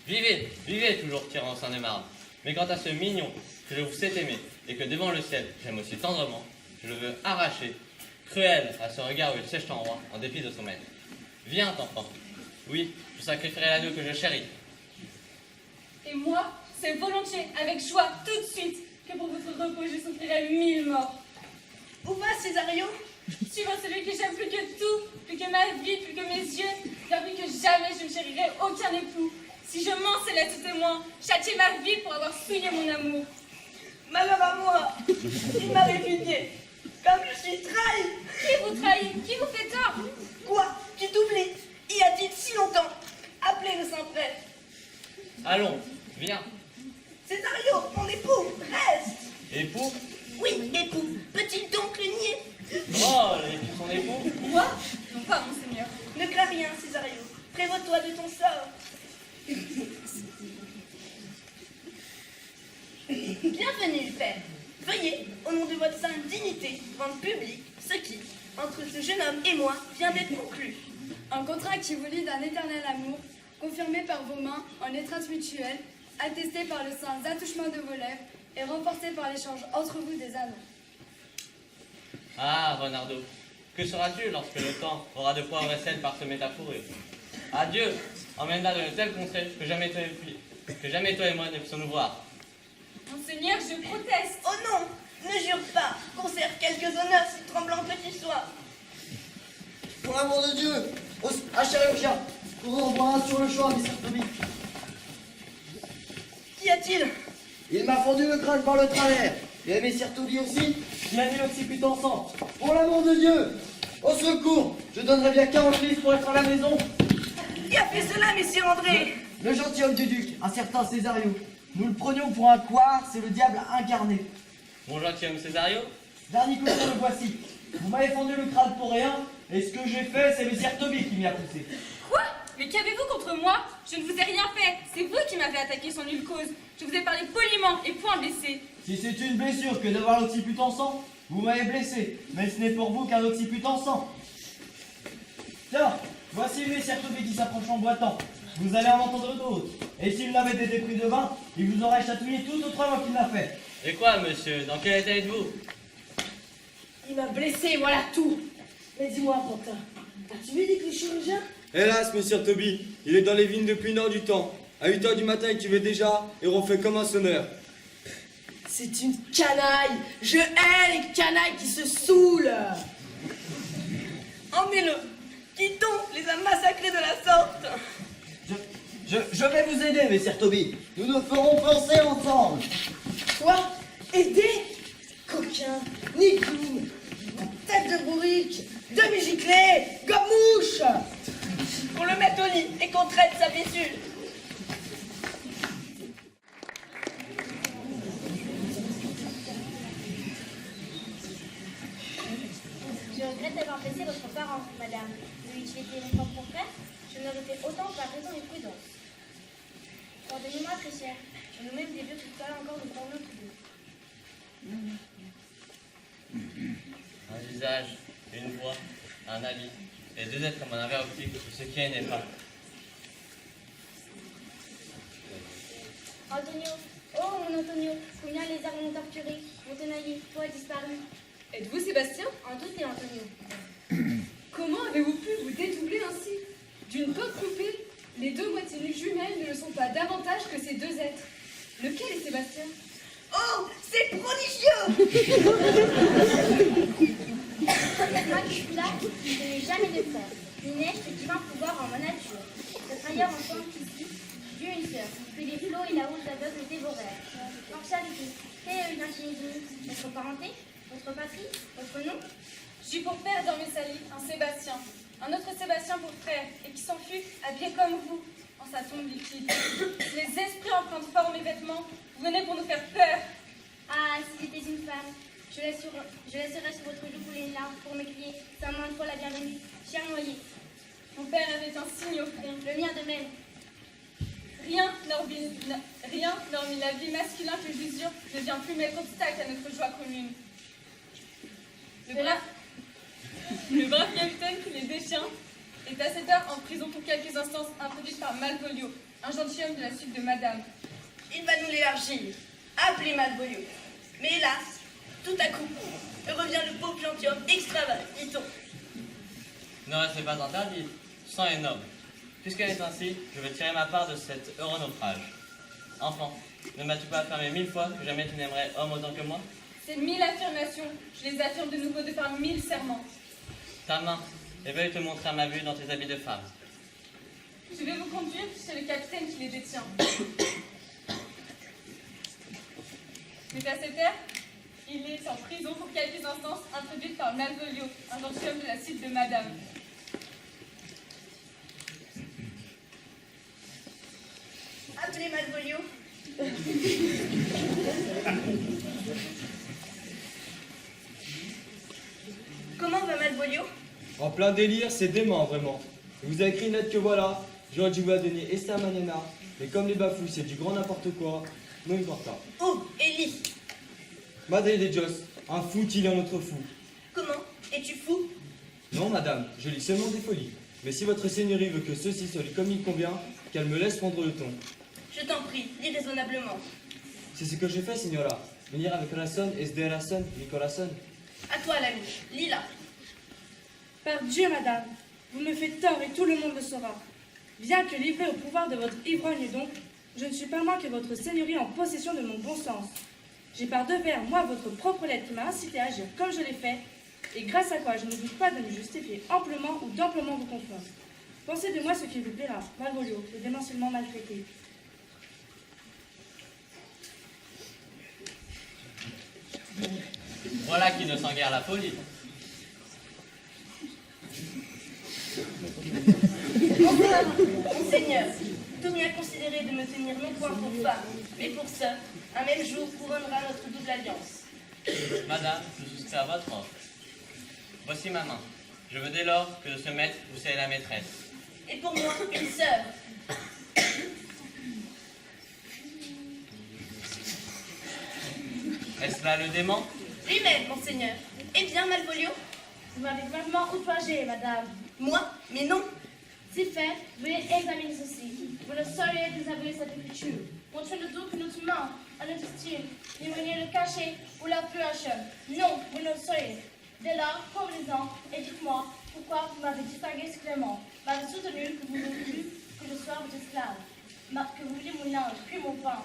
Speaker 5: vivez, vivez toujours tyran sans des marbre. Mais quant à ce mignon que je vous sais aimer et que devant le ciel j'aime aussi tendrement, je le veux arracher, cruel à ce regard où il sèche en roi en dépit de son maître. Viens, enfant. Oui, je sacrifierai l'agneau que je chéris.
Speaker 2: Et moi, c'est volontiers, avec joie, tout de suite, que pour votre repos je souffrirai 1000 morts.
Speaker 8: Où va Césario?
Speaker 2: Suivant celui que j'aime plus que tout, plus que ma vie, plus que mes yeux, car plus que jamais je ne chérirai aucun époux. Si je mens, c'est laisse témoin, châtier ma vie pour avoir souillé mon amour.
Speaker 8: Malheur à moi, il m'a répudié. Comme je suis trahi.
Speaker 2: Qui vous trahit? Qui vous fait tort?
Speaker 8: Quoi? Tu t'oublies? Y a-t-il si longtemps? Appelez le Saint-Prêtre.
Speaker 5: Allons, viens.
Speaker 8: Césario, mon époux, reste.
Speaker 5: Époux?
Speaker 8: Oui, époux. Peut-il donc le nier?
Speaker 5: Oh, son époux?
Speaker 2: Moi? Non pas, monseigneur.
Speaker 8: Ne crains rien, Césario. Prévois-toi de ton sort. Bienvenue, père. Veuillez, au nom de votre sainte dignité, rendre public ce qui, entre ce jeune homme et moi, vient d'être conclu.
Speaker 1: Un contrat qui vous lie d'un éternel amour, confirmé par vos mains en étreinte mutuelle, attesté par le saint attouchement de vos lèvres et renforcé par l'échange entre vous des anneaux.
Speaker 5: Ah, Renardo, que seras-tu lorsque le temps aura de poivre et sel parsemé ta fourrure? Adieu, emmène-la dans de telles contrées que jamais toi et moi ne puissions nous voir.
Speaker 2: Monseigneur, je proteste.
Speaker 8: Oh non, ne jure pas. Conserve quelques honneurs si tremblant que tu sois.
Speaker 13: Pour l'amour de Dieu, à chirurgien, on revoit sur le champ, Mr. Toby.
Speaker 8: Qu'y a-t-il?
Speaker 13: Il m'a fendu le crâne par le travers. Et Messire Toby aussi, il a mis l'occiput en sang. Pour l'amour de Dieu, au secours, je donnerais bien 40 livres pour être à la maison.
Speaker 8: Qui a fait cela, Messire André?
Speaker 13: Le gentilhomme du duc, un certain Césario. Nous le prenions pour un couard, c'est le diable incarné.
Speaker 5: Mon gentilhomme Césario?
Speaker 13: Dernier coup le voici. Vous m'avez fendu le crâne pour rien, et ce que j'ai fait, c'est Messire Toby qui m'y a poussé.
Speaker 2: Quoi? Mais qu'avez-vous contre moi? Je ne vous ai rien fait. C'est vous qui m'avez attaqué sans nulle cause. Je vous ai parlé poliment et point blessé.
Speaker 13: Si c'est une blessure que d'avoir l'occiput en sang, vous m'avez blessé, mais ce n'est pour vous qu'un occiput en sang. Tiens, voici Messire Toby qui s'approche en boitant. Vous allez en entendre d'autres. Et s'il n'avait été pris de vin, il vous aurait chatouillé tout autrement qu'il l'a fait.
Speaker 5: Et quoi, monsieur? Dans quel état êtes-vous?
Speaker 8: Il m'a blessé, voilà tout. Mais dis-moi, Pantin, as-tu vu les chirurgiens?
Speaker 9: Hélas, monsieur Toby, il est dans les vignes depuis une heure du temps. À 8 heures du matin, il tuait déjà et refait comme un sonneur.
Speaker 8: C'est une canaille. Je hais les canailles qui se saoulent. Emmenez-le. Quittons les a massacrés de la sorte.
Speaker 13: Je vais vous aider, messire Toby. Nous nous ferons penser ensemble.
Speaker 8: Quoi? Aider? Coquin, Nicoum, tête de bourrique, demi-giclée, gommouche. Qu'on le mette au lit et qu'on traite sa fissure.
Speaker 14: Je regrette d'avoir blessé votre parent, madame. Lui-il était mon propre frère, je n'aurais fait autant par raison et prudence. Pardonnez-moi, très cher. Nous-mêmes des vieux tout ça encore nous parlons tous deux.
Speaker 5: Un visage, une voix, un habit, et deux êtres comme un verre optique, tout ce qui est n'est pas.
Speaker 14: Antonio, oh mon Antonio, combien les armes m'ont torturé, mon tenaillé, toi disparu.
Speaker 2: Êtes-vous Sébastien?
Speaker 14: En doute et Antonio.
Speaker 2: Comment avez-vous pu vous dédoubler ainsi? D'une côte coupée, les deux moitiés nues jumelles ne le sont pas davantage que ces deux êtres. Lequel est Sébastien?
Speaker 8: Oh, c'est prodigieux.
Speaker 14: Moi qui suis là, je n'ai jamais de frère. Ni n'ai ce divin pouvoir en ma nature. Notre ailleurs ensemble qu'ici, Dieu une sœur, puis les flots et la hausse aveugle dévorèrent. Par charité, quelle est l'infini? Votre parenté? Votre patrie? Votre nom?
Speaker 2: J'eus pour père dans mes salis un Sébastien, un autre Sébastien pour frère, et qui s'en fut habillé comme vous, en sa tombe liquide. Les esprits empruntent fort mes vêtements, venaient pour nous faire peur.
Speaker 14: Ah, si j'étais une femme, je laisserais sur votre joue couler une larme pour m'écrier, c'est un une fois la bienvenue, cher noyé.
Speaker 2: Mon père avait un signe au front.
Speaker 14: Le mien de même.
Speaker 2: Rien, hormis la vie masculin que j'usure, ne vient plus mettre obstacle à notre joie commune. Le brave capitaine qui les détient est à cette heure en prison pour quelques instants, introduit par Malvolio, un gentilhomme de la suite de Madame.
Speaker 8: Il va nous l'élargir. Appelez Malvolio. Mais hélas, tout à coup, revient le pauvre gentilhomme extravagant, dit-on.
Speaker 5: Ne restez pas interdit, sang est noble. Puisqu'elle est ainsi, je vais tirer ma part de cet heureux naufrage. Enfant, ne m'as-tu pas affirmé 1000 fois que jamais tu n'aimerais homme autant que moi?
Speaker 2: Ces 1000 affirmations, je les affirme de nouveau de par 1000 serments.
Speaker 5: Ta main, et veuille te montrer à ma vue dans tes habits de femme.
Speaker 2: Je vais vous conduire chez le capitaine qui les détient. Mais à cette heure, il est en prison pour quelques instants, introduite par Malvolio, un gentilhomme de la suite de Madame.
Speaker 8: Appelez Malvolio. Comment va Malvolio?
Speaker 9: En plein délire, c'est dément, vraiment. Il vous a écrit une lettre que voilà. J'aurais dû vous la donner Esther Maniana. Mais comme les bafous, c'est du grand n'importe quoi, non importa.
Speaker 8: Oh, Ellie.
Speaker 9: Madre de Dios, un fou qu'il est un autre fou.
Speaker 8: Comment? Es-tu fou?
Speaker 9: Non, madame, je lis seulement des folies. Mais si votre seigneurie veut que ceci soit comme il convient, qu'elle me laisse prendre le ton.
Speaker 8: Je t'en prie, lis raisonnablement.
Speaker 9: C'est ce que j'ai fait, signora. Venir avec razón es de razón, mi corazón.
Speaker 8: À toi, l'ami. Lis-la.
Speaker 1: Par Dieu, madame, vous me faites tort et tout le monde le saura. Bien que livré au pouvoir de votre ivrogne donc, je ne suis pas moins que votre seigneurie en possession de mon bon sens. J'ai par devers, moi, votre propre lettre qui m'a incité à agir comme je l'ai fait, et grâce à quoi je ne doute pas de me justifier amplement ou d'amplement vous confondre. Pensez de moi ce qui vous plaira, Malvolio, le démentiellement maltraité.
Speaker 5: Voilà qui ne sent guère la folie.
Speaker 8: Monseigneur, tout m'y a considéré de me tenir non point pour femme, mais pour ça, un même jour couronnera notre double alliance.
Speaker 5: Madame, je souscris à votre offre. Voici ma main. Je veux dès lors que de ce maître, vous soyez la maîtresse.
Speaker 8: Et pour moi, une sœur.
Speaker 5: Est-ce là le dément?
Speaker 8: Lui-même, monseigneur. Eh bien, Malvolio?
Speaker 14: Vous m'avez vraiment outragé, madame.
Speaker 8: Moi? Mais non.
Speaker 14: Si fait, veuillez examiner ceci. Vous ne sauriez désavouer cette écriture. Montrer le doute notre main, à notre style, témoigner le cachet ou la pure. Non, vous ne le sauriez. Dès lors, revenez-en et dites-moi pourquoi vous m'avez distingué si Clément, m'avez soutenu que vous ne voulez que je sois votre esclave, que vous vouliez mon linge, puis mon pain,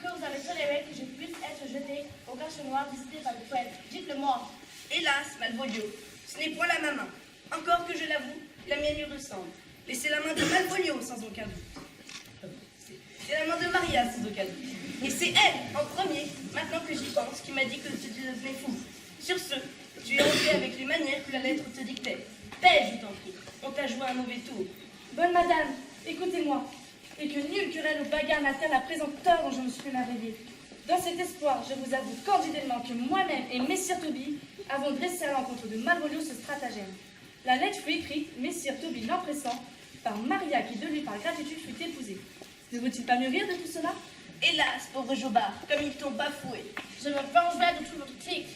Speaker 14: que vous avez toléré que je puisse être jeté au cachot noir visité par le poète. Dites-le-moi.
Speaker 1: Hélas, Malvolio, ce n'est point la ma main. Encore que je l'avoue, la mienne lui ressemble. Mais c'est la main de Malvolio, sans aucun doute. C'est la main de Maria, sans aucun doute. Et c'est elle, en premier, maintenant que j'y pense, qui m'a dit que tu devenais fou. Sur ce, tu es entré avec les manières que la lettre te dictait. Paix, je t'en prie. On t'a joué un mauvais tour.
Speaker 2: Bonne madame, écoutez-moi, et que nul querelle ou bagarre n'atteigne la présente heure où je me suis réveillée. Dans cet espoir, je vous avoue candidement que moi-même et Messire Toby avons dressé à l'encontre de Malvolio ce stratagème. La lettre fut écrite, Messire Toby l'empressant, par Maria qui de lui par gratitude fut épousée. Ne vous-t-il pas mûrir de tout cela?
Speaker 1: Hélas, pauvre Jobard, comme ils t'ont bafoué.
Speaker 14: Je me vengerai de tout votre clique.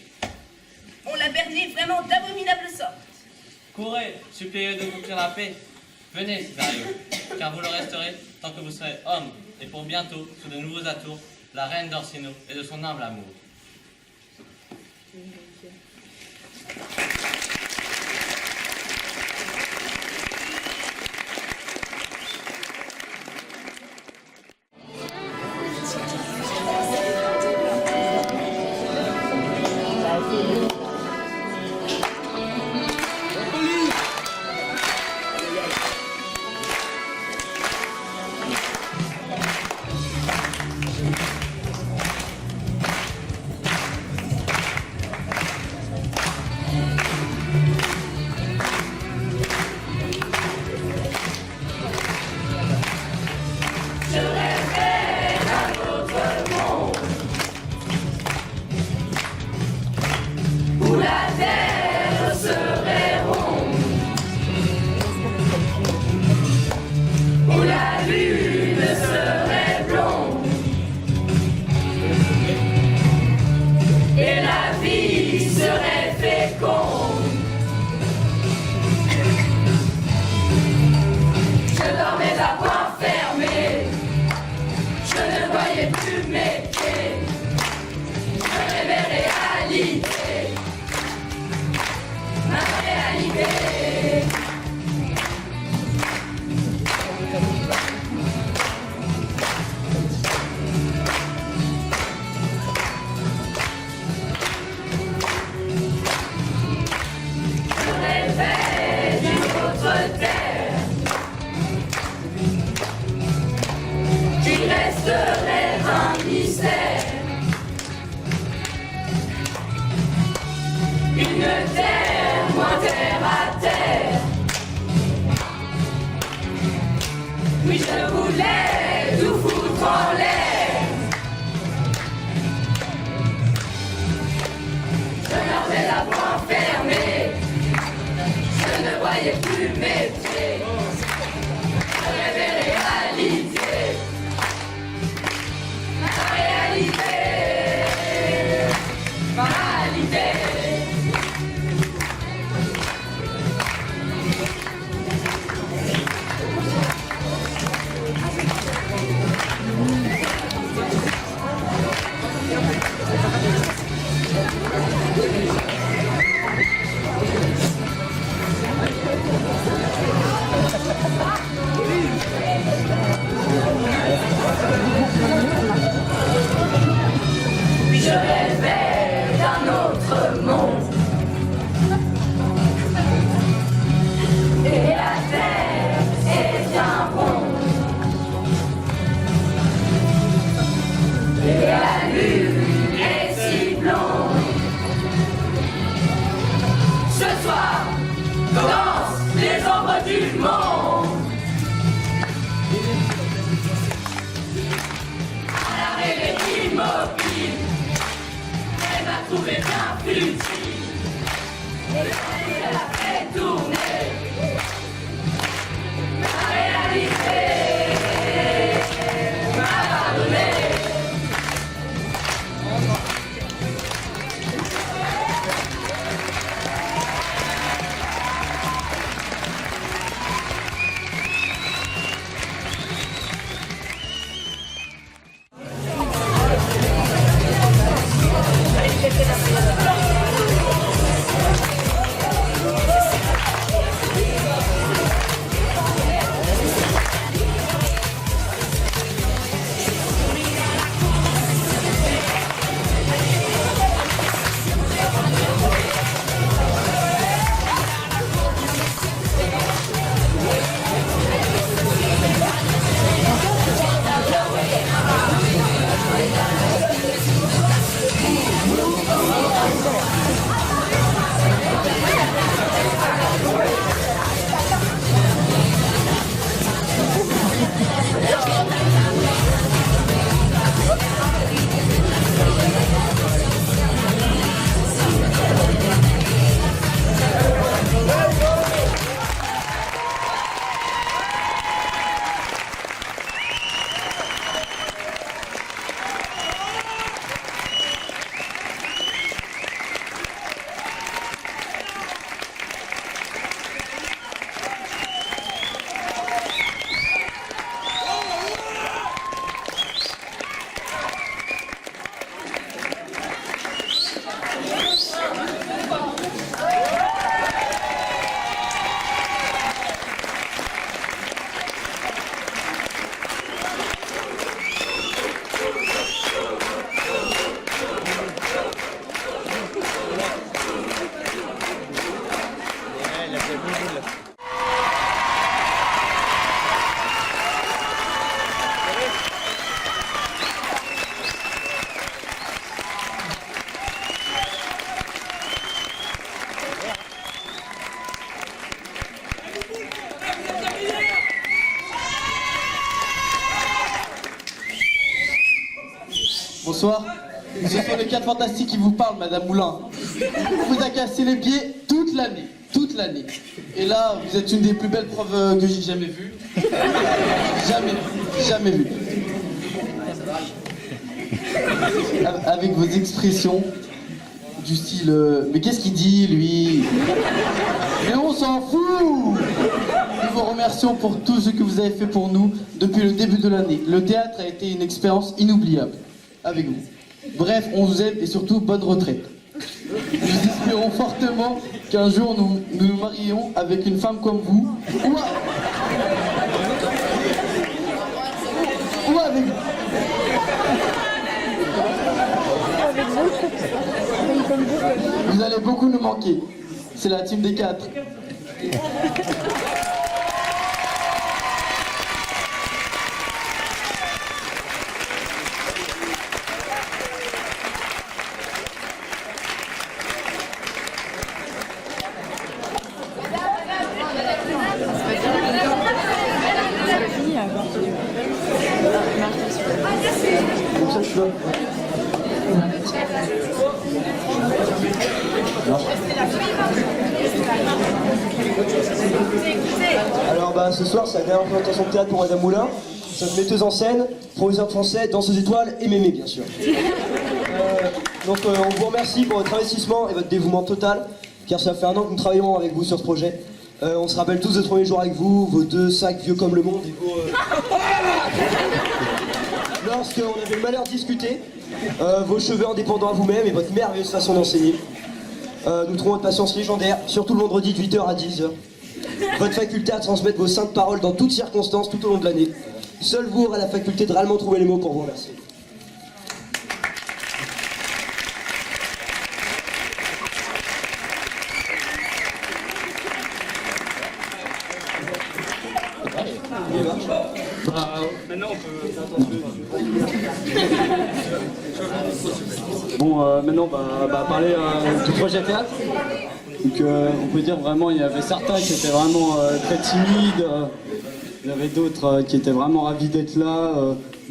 Speaker 1: On l'a berné vraiment d'abominable sorte.
Speaker 5: Courez, suppliez de vous faire la paix. Venez, Césario, car vous le resterez tant que vous serez homme, et pour bientôt, sous de nouveaux atours, la reine d'Orsino et de son humble amour.
Speaker 4: Oui, je voulais tout foutre en l'air. Je n'avais la voix fermée. Je ne voyais plus mes pieds. Je rêvais réalité. Ma réalité. Ma réalité. Puis je rêvais d'un autre monde. Et la terre est bien ronde. Et la lune est si blonde. Ce soir, dansent les ombres du monde. À la rêverie immobile, elle m'a trouvé bien futile. Et elle a fait tourner ma réalité. M'a pardonné.
Speaker 10: Bonsoir. Ce sont les 4 fantastiques qui vous parlent, Madame Moulin. On vous a cassé les pieds toute l'année. Toute l'année. Et là, vous êtes une des plus belles profs que j'ai jamais vues. Jamais vu. Avec vos expressions du style mais qu'est-ce qu'il dit, lui? Mais on s'en fout! Nous vous remercions pour tout ce que vous avez fait pour nous depuis le début de l'année. Le théâtre a été une expérience inoubliable avec vous. Bref, on vous aime et surtout bonne retraite. Nous espérons fortement qu'un jour nous nous marions avec une femme comme vous ou avec vous. Vous allez beaucoup nous manquer. C'est la team des 4.
Speaker 15: Alors ce soir c'est la dernière présentation de théâtre pour Madame Moulin. Cette metteuse en scène, professeur de français, danseuse étoile et mémé bien sûr. Donc on vous remercie pour votre investissement et votre dévouement total, car ça fait 1 an que nous travaillons avec vous sur ce projet. On se rappelle tous de ce premier jour avec vous, vos 2 sacs vieux comme le monde et vos... Lorsqu'on avait le malheur de discuter, vos cheveux indépendants à vous-même et votre merveilleuse façon d'enseigner. Nous trouvons votre patience légendaire, surtout le vendredi de 8h à 10h. Votre faculté à transmettre vos saintes paroles dans toutes circonstances tout au long de l'année. Seul vous aurez la faculté de réellement trouver les mots pour vous remercier.
Speaker 16: Maintenant on peut... maintenant on va parler du projet théâtre. Donc on peut dire vraiment il y avait certains qui étaient vraiment très timides, il y avait d'autres qui étaient vraiment ravis d'être là,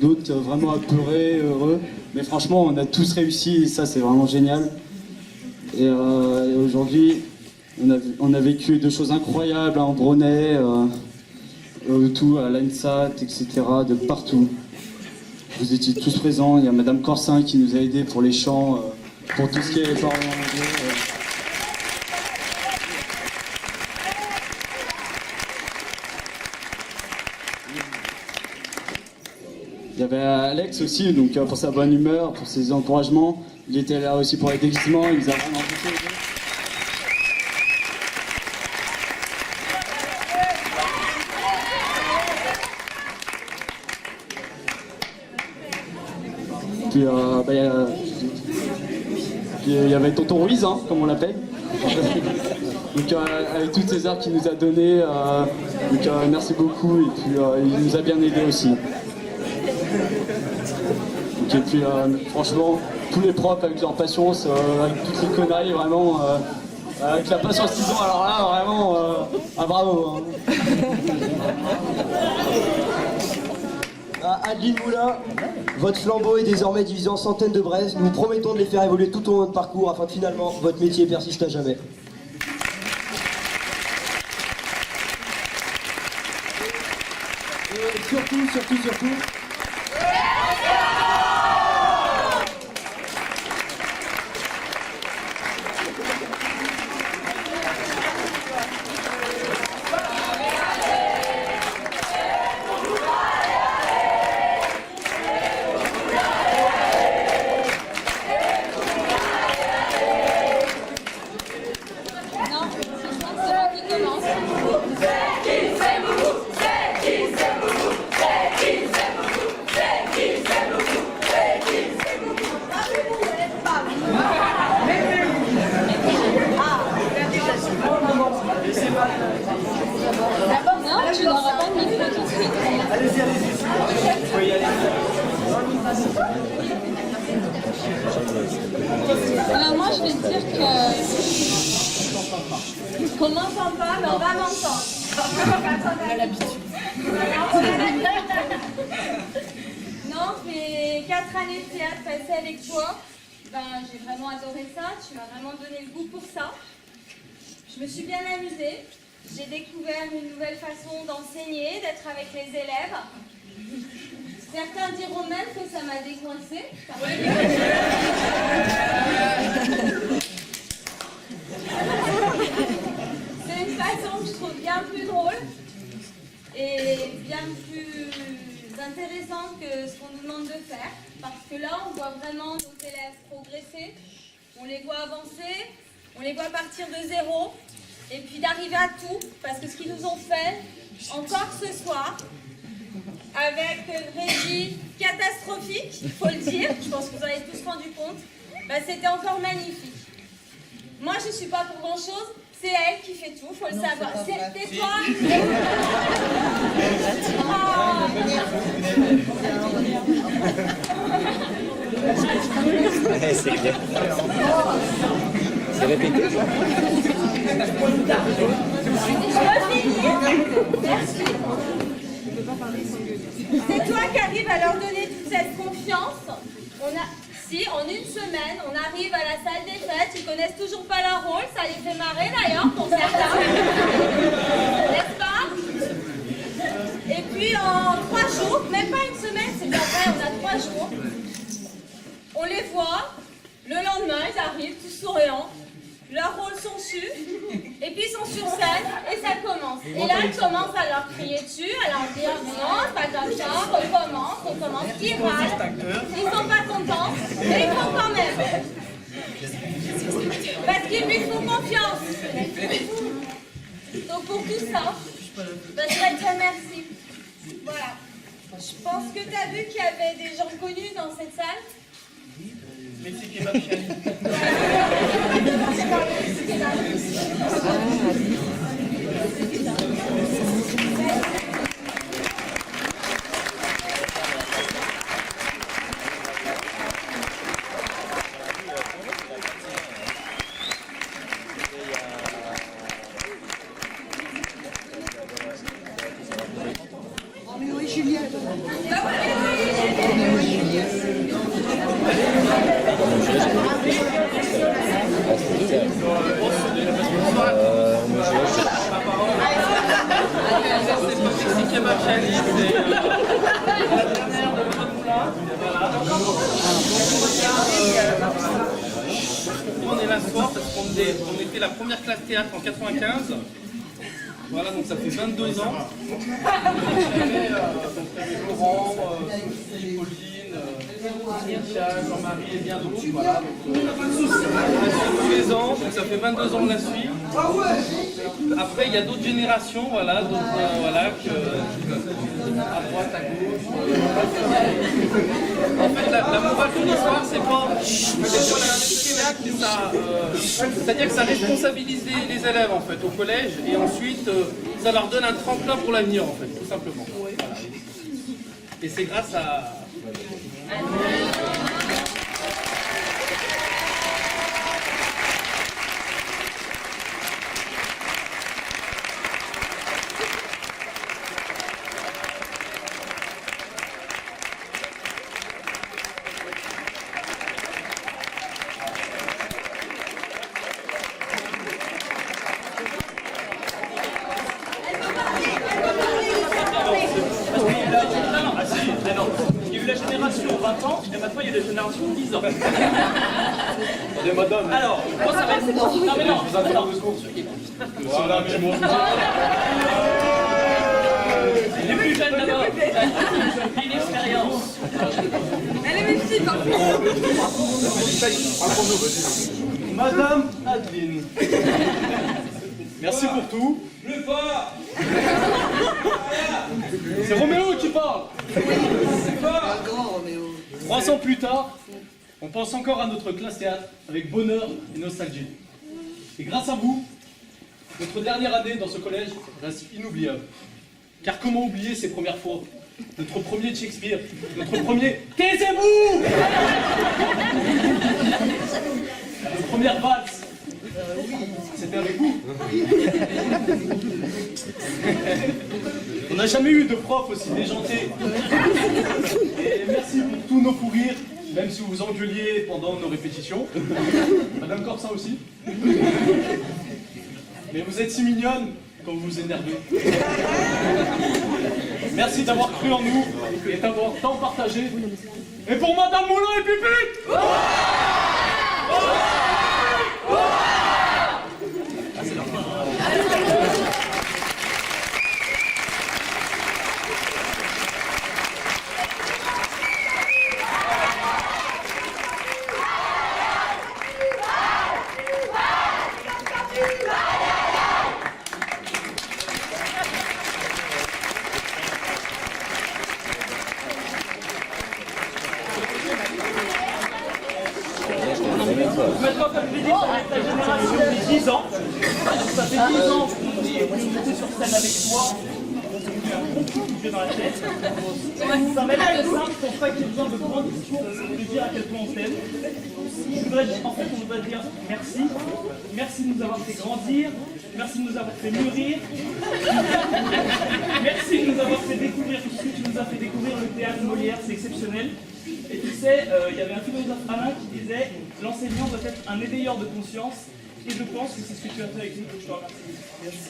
Speaker 16: d'autres vraiment apeurés, heureux. Mais franchement on a tous réussi et ça c'est vraiment génial. Et aujourd'hui on a vécu de choses incroyables à Ambronay, tout à l'ANSAT, etc. de partout. Vous étiez tous présents, il y a Madame Corsin qui nous a aidés pour les chants, pour tout ce qui est paroles en anglais. Il y avait Alex aussi, donc pour sa bonne humeur, pour ses encouragements. Il était là aussi pour les déguisements, il nous a vraiment beaucoup aidé. Puis il y avait Tonton Ruiz, hein, comme on l'appelle. Donc avec toutes ces arts qu'il nous a donné, merci beaucoup et puis il nous a bien aidé aussi. Donc, et puis franchement, tous les profs avec leur patience, avec toutes les conneries, vraiment, avec la patience qu'ils ont, alors là vraiment, bravo. Hein.
Speaker 15: Adeline Moulin, votre flambeau est désormais divisé en centaines de braises. Nous vous promettons de les faire évoluer tout au long de votre parcours afin que finalement votre métier persiste à jamais. Et surtout,
Speaker 2: On m'entend pas, mais on va m'entendre. On a l'habitude. Non, mes 4 années de théâtre passées avec toi, ben, j'ai vraiment adoré ça. Tu m'as vraiment donné le goût pour ça. Je me suis bien amusée. J'ai découvert une nouvelle façon d'enseigner, d'être avec les élèves. Certains diront même que ça m'a décoincée. C'est une façon que je trouve bien plus drôle et bien plus intéressante que ce qu'on nous demande de faire. Parce que là, on voit vraiment nos élèves progresser, on les voit avancer, on les voit partir de zéro et puis d'arriver à tout. Parce que ce qu'ils nous ont fait, encore ce soir, avec une régie catastrophique, il faut le dire, je pense que vous en avez tous rendu compte, bah, c'était encore magnifique. Moi, je ne suis pas pour grand-chose, c'est elle qui fait tout, il faut le savoir. C'est toi.
Speaker 17: C'est bien. C'est répété.
Speaker 2: Merci. C'est toi qui arrives à leur donner toute cette confiance. Si, en une semaine, on arrive à la salle des fêtes, ils connaissent toujours pas leur rôle, ça les fait marrer d'ailleurs pour certains. N'est-ce pas? Et puis en 3 jours, même pas une semaine, c'est bien vrai, on a 3 jours, on les voit, le lendemain, ils arrivent tous souriants. Leurs rôles sont sus, et puis ils sont sur scène, et ça commence. Et là, ils commencent à leur crier dessus, à leur dire non, c'est pas comme ça, recommence, ils râlent, ils sont pas contents, mais ils font quand même. Parce qu'ils lui font confiance. Donc pour tout ça, je voudrais te dire merci. Voilà. Je pense que tu as vu qu'il y avait des gens connus dans cette salle.
Speaker 10: Mais c'est qui est ma chérie.
Speaker 8: Roméo et Juliette.
Speaker 10: On est là ce soir parce qu'on était la première classe théâtre en 95. Voilà, donc ça fait 22 ans. Laurent, Pauline, Jean-Marie et bien d'autres. Voilà, donc, tous les ans, donc ça fait 22 ans de la suite. Après, il y a d'autres générations, voilà, voilà, à droite, à gauche. En fait, la morale de l'histoire, c'est pas c'est-à-dire que ça responsabilise les élèves en fait au collège et ensuite ça leur donne un tremplin pour l'avenir en fait, tout simplement. Voilà. Et c'est grâce à...
Speaker 7: Il y a eu la génération 20 ans et maintenant il y a la génération 10 ans.
Speaker 10: Attendez, madame.
Speaker 7: Alors, moi ça va être... Non mais non,
Speaker 10: je vous attends 2 secondes. Voilà, mais bon.
Speaker 7: Les plus jeunes d'abord. Une expérience.
Speaker 2: Elle est mythique en plus.
Speaker 10: Madame Adeline. Merci pour tout.
Speaker 9: Plus fort.
Speaker 10: C'est Roméo qui parle. 3 ans plus tard, on pense encore à notre classe théâtre avec bonheur et nostalgie. Et grâce à vous, notre dernière année dans ce collège reste inoubliable. Car comment oublier ces premières fois? Notre premier Shakespeare, notre premier Taisez-vous! Notre première valse, Oui, c'était avec vous. On n'a jamais eu de prof aussi déjanté. Et merci pour tous nos fous rires, même si vous vous engueuliez pendant nos répétitions. Madame Corsa aussi. Mais vous êtes si mignonne quand vous vous énervez. Merci d'avoir cru en nous et d'avoir tant partagé. Et pour Madame Moulin et Pupute!
Speaker 7: Maintenant, comme je l'ai dit, ça reste la génération des 10 ans. Ça fait 10 ans qu'on est monté sur scène avec toi. On a un bon coup de jeu dans la tête. Ça va être simple pour pas qu'il y ait besoin de grands discours de dire à quel point on t'aime. En fait, on voudrait dire merci. Merci de nous avoir fait grandir. Merci de nous avoir fait mûrir. Merci de nous avoir fait découvrir tout ce que tu nous as fait découvrir. Le théâtre Molière, c'est exceptionnel. Et tu sais, il y avait un philosophe Alain qui disait « L'enseignant doit être un éveilleur de conscience ». Et je pense que c'est ce que tu as fait avec nous, donc je te remercie. Merci.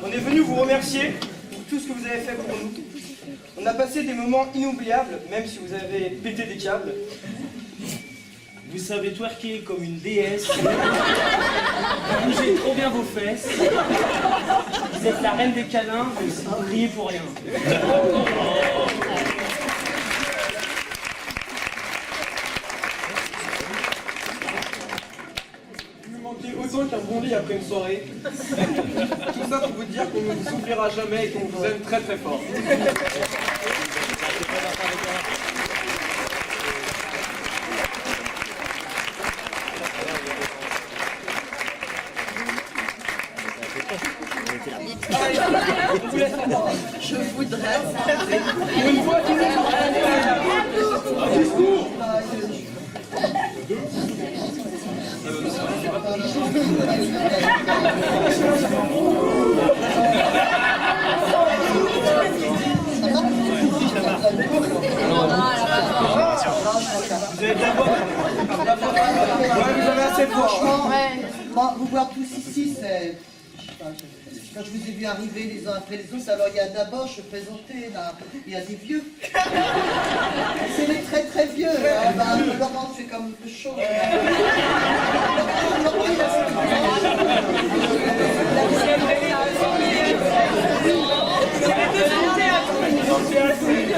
Speaker 8: On est venu vous remercier pour tout ce que vous avez fait pour nous. On a passé des moments inoubliables, même si vous avez pété des câbles.
Speaker 7: Vous savez twerker comme une déesse. Vous bougez trop bien vos fesses. Vous êtes la reine des câlins, vous riez pour rien.
Speaker 8: Autant qu'un bon lit après une soirée. Tout ça pour vous dire qu'on ne vous oubliera jamais et qu'on vous aime très très fort.
Speaker 4: Je voudrais
Speaker 8: Pour une fois, tout le monde un discours.
Speaker 10: Vous avez d'abord... vous avez assez de voix.
Speaker 17: Franchement, vous voir tous ici, c'est... Quand je vous ai vu arriver les uns après les autres, alors il y a d'abord, je présentais, là, il y a des vieux. C'est les très très vieux. Laurent, tu es comme un peu chaud.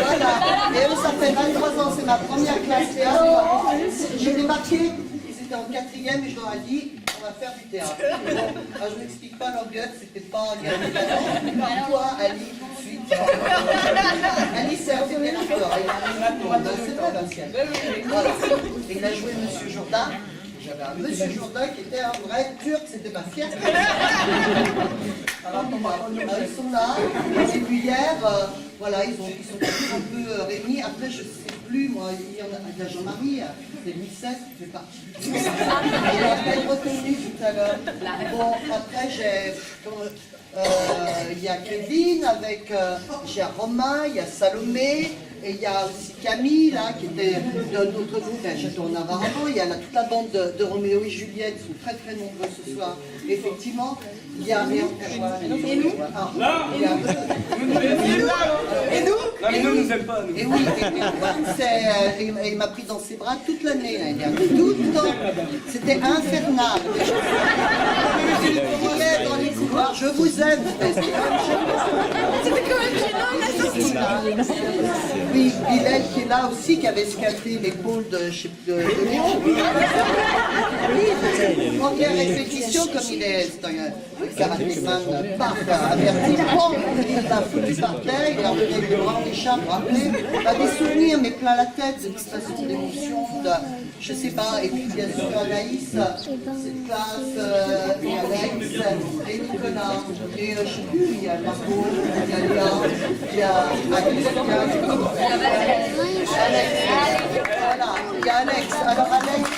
Speaker 17: Voilà. Et eux, ça fait 23 ans, c'est ma première classe théâtre. Je les marquais, ils étaient en 4e et je leur ai dit, on va faire du théâtre. Bon, alors je m'explique pas leur gueule, c'était pas lié à toi, Ali, tout de suite. Ali, c'est un premier acteur, c'est vrai, l'ancienne. Voilà. Et il a joué Monsieur Jourdain. J'avais un Monsieur Jourdain qui était un vrai turc, c'était ma fierté. Alors, ils sont là, et puis hier, voilà, ils sont tous un peu réunis. Après, je sais plus, moi, il y a Jean-Marie, 2016, qui fait partie du groupe. Il a peut-être reconnu tout à l'heure. Bon, après, il y a Kevin, j'ai Romain, il y a Salomé, et il y a aussi Camille, là, qui était d'un autre groupe, à Château-Navarro. Il y a toute la bande de Roméo et Juliette, ils sont très très nombreux ce soir. Effectivement, il y a... Et nous Et nous
Speaker 10: Non, mais nous, nous aime pas, nous.
Speaker 17: Et oui, il m'a pris dans ses bras toute l'année, l'année dernière. Tout le temps. C'était infernal. Je vous aime, dans les couloirs. Je vous aime. C'était quand même gênant, qui est là. Oui, Bilal qui est là aussi, qui avait escalé l'épaule de... Je sais plus, oui, première répétition, comme il est un karatéman, paf, averti, bon, il l'a foutu par terre, il est revenu avec le bras des chats, rappelé, il a des souvenirs, mais plein la tête, de façon d'émotion, je sais pas, et puis bien sûr Anaïs, cette classe, et Alex, et Nicolas, et je sais plus, il y a Margot, il y a Léa, il y a Alex, voilà, il y a Alex, alors Alex,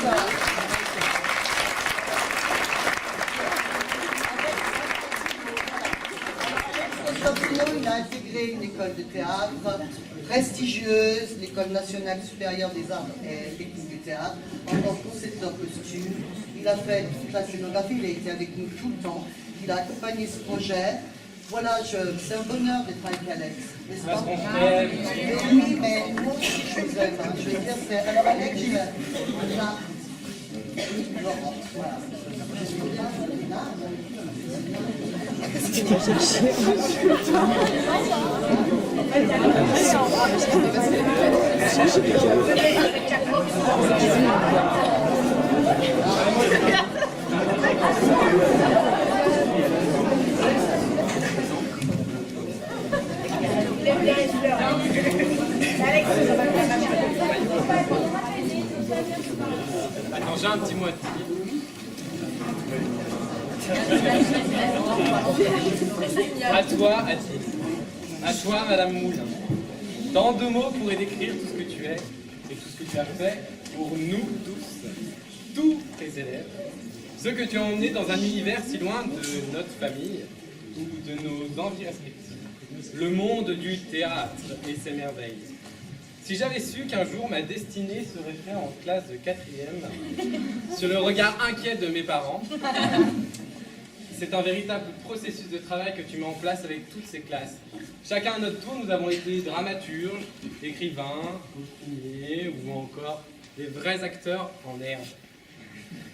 Speaker 17: il a intégré une école de théâtre prestigieuse, l'École nationale supérieure des arts et techniques du théâtre, en tant que concepteur costume. Il a fait toute la scénographie, il a été avec nous tout le temps, il a accompagné ce projet. Voilà, c'est un bonheur d'être avec Alex, n'est-ce pas?
Speaker 3: Parce qu'on t'aime.
Speaker 17: Oui, mais moi aussi je vous aime. Hein. Je veux dire, c'est... Alors Alex, là, Laurent, voilà.
Speaker 3: Attends, j'ai un petit mot à te dire. À toi, Adine. À toi, Madame Moulin. Tant de mots pourraient décrire tout ce que tu es et tout ce que tu as fait pour nous tous tes élèves. Ceux que tu as emmenés dans un univers si loin de notre famille ou de nos envies respectives. Le monde du théâtre et ses merveilles. Si j'avais su qu'un jour ma destinée serait faite en classe de 4e, sur le regard inquiet de mes parents, c'est un véritable processus de travail que tu mets en place avec toutes ces classes. Chacun à notre tour, nous avons été dramaturges, écrivains, costumiers ou encore des vrais acteurs en herbe.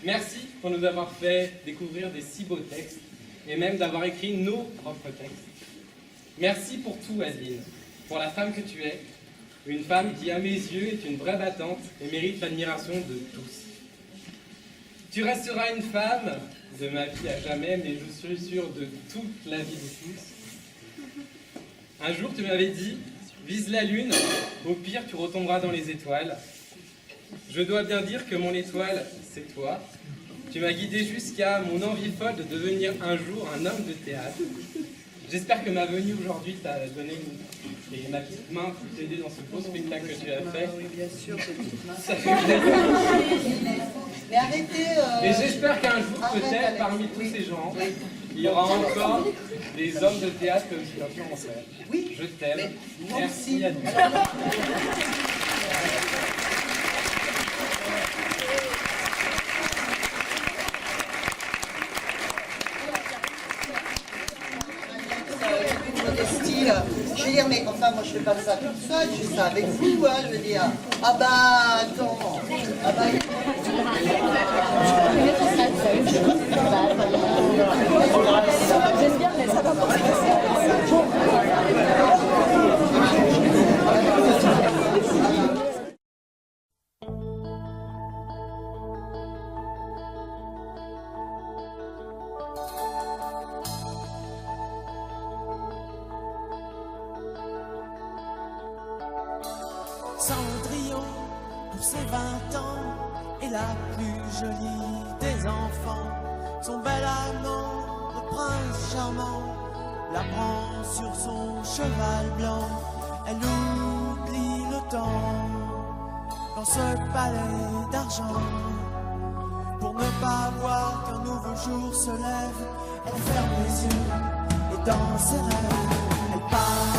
Speaker 3: Merci pour nous avoir fait découvrir des si beaux textes et même d'avoir écrit nos propres textes. Merci pour tout, Adeline, pour la femme que tu es, une femme qui, à mes yeux, est une vraie battante et mérite l'admiration de tous. Tu resteras une femme de ma vie à jamais, mais je suis sûr de toute la vie de tous. Un jour, tu m'avais dit, vise la lune, au pire, tu retomberas dans les étoiles. Je dois bien dire que mon étoile, c'est toi. Tu m'as guidé jusqu'à mon envie folle de devenir un jour un homme de théâtre. J'espère que ma venue aujourd'hui t'a donné et ma petite main pour t'aider dans ce beau spectacle que tu as fait.
Speaker 17: Oui, bien sûr, petite main.
Speaker 3: Ça fait plaisir.
Speaker 17: Mais arrêtez...
Speaker 3: Et j'espère qu'un jour, peut-être, parmi tous ces gens, il y aura encore des hommes de théâtre comme tu as pu en faire.
Speaker 17: Oui.
Speaker 3: Je t'aime.
Speaker 17: Merci.
Speaker 3: À toi.
Speaker 17: Je veux dire, mais enfin, moi je fais pas ça toute seule, je fais ça avec vous, hein, je veux dire. Ah bah, attends. Ah bah,
Speaker 4: j'espère que ça va passer.
Speaker 18: Cendrillon, pour ses 20 ans, est la plus jolie des enfants. Son bel amant, le prince charmant, la prend sur son cheval blanc. Elle oublie le temps dans ce palais d'argent. Pour ne pas voir qu'un nouveau jour se lève, elle ferme les yeux et dans ses rêves, elle part.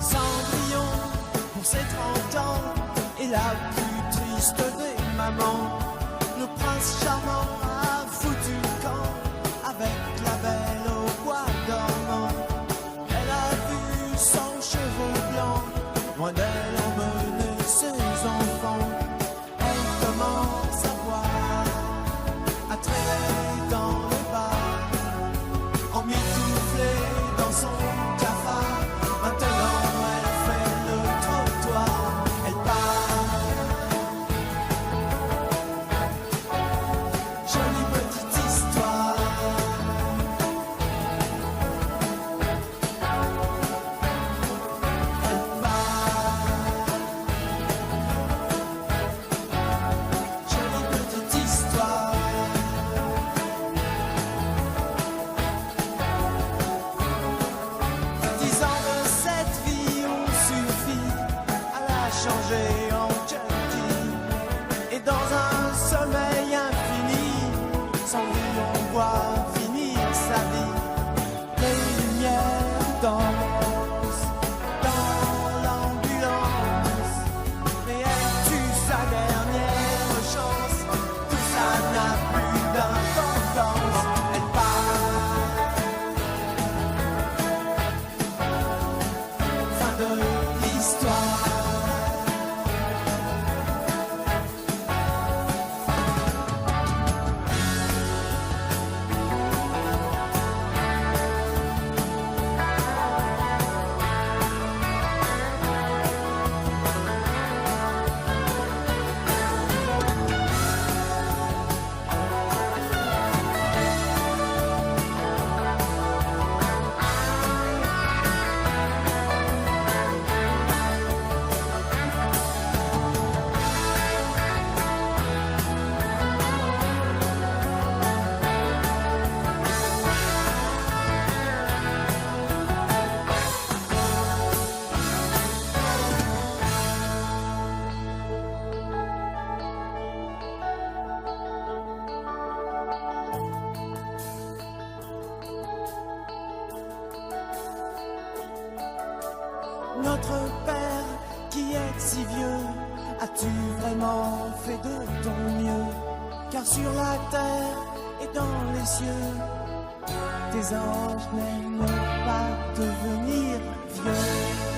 Speaker 18: Cendrillon, pour ses 30 ans, et la plus amant. Le prince charmant a foutu le camp avec la belle au bois dormant. Elle a vu son cheveu blanc, loin d'elle emmener ses enfants. Elle commence à boire, à traîner dans les bars, emmitouflée dans son cafard. Maintenant elle fait le trottoir, elle part. Jolie petite histoire. Elle part. Jolie petite histoire. 10 ans de cette vie ont suffi à la changer en junkie. Et dans un sommeil infini, sans lui on voit finir sa vie. Les lumières dansent dans l'ambulance, mais elle tue sa dernière chance. Tout ça n'a plus d'importance. Elle part. Fin de l'histoire. Notre Père qui est si vieux, as-tu vraiment fait de ton mieux? Car sur la terre et dans les cieux, tes anges n'aiment pas devenir vieux.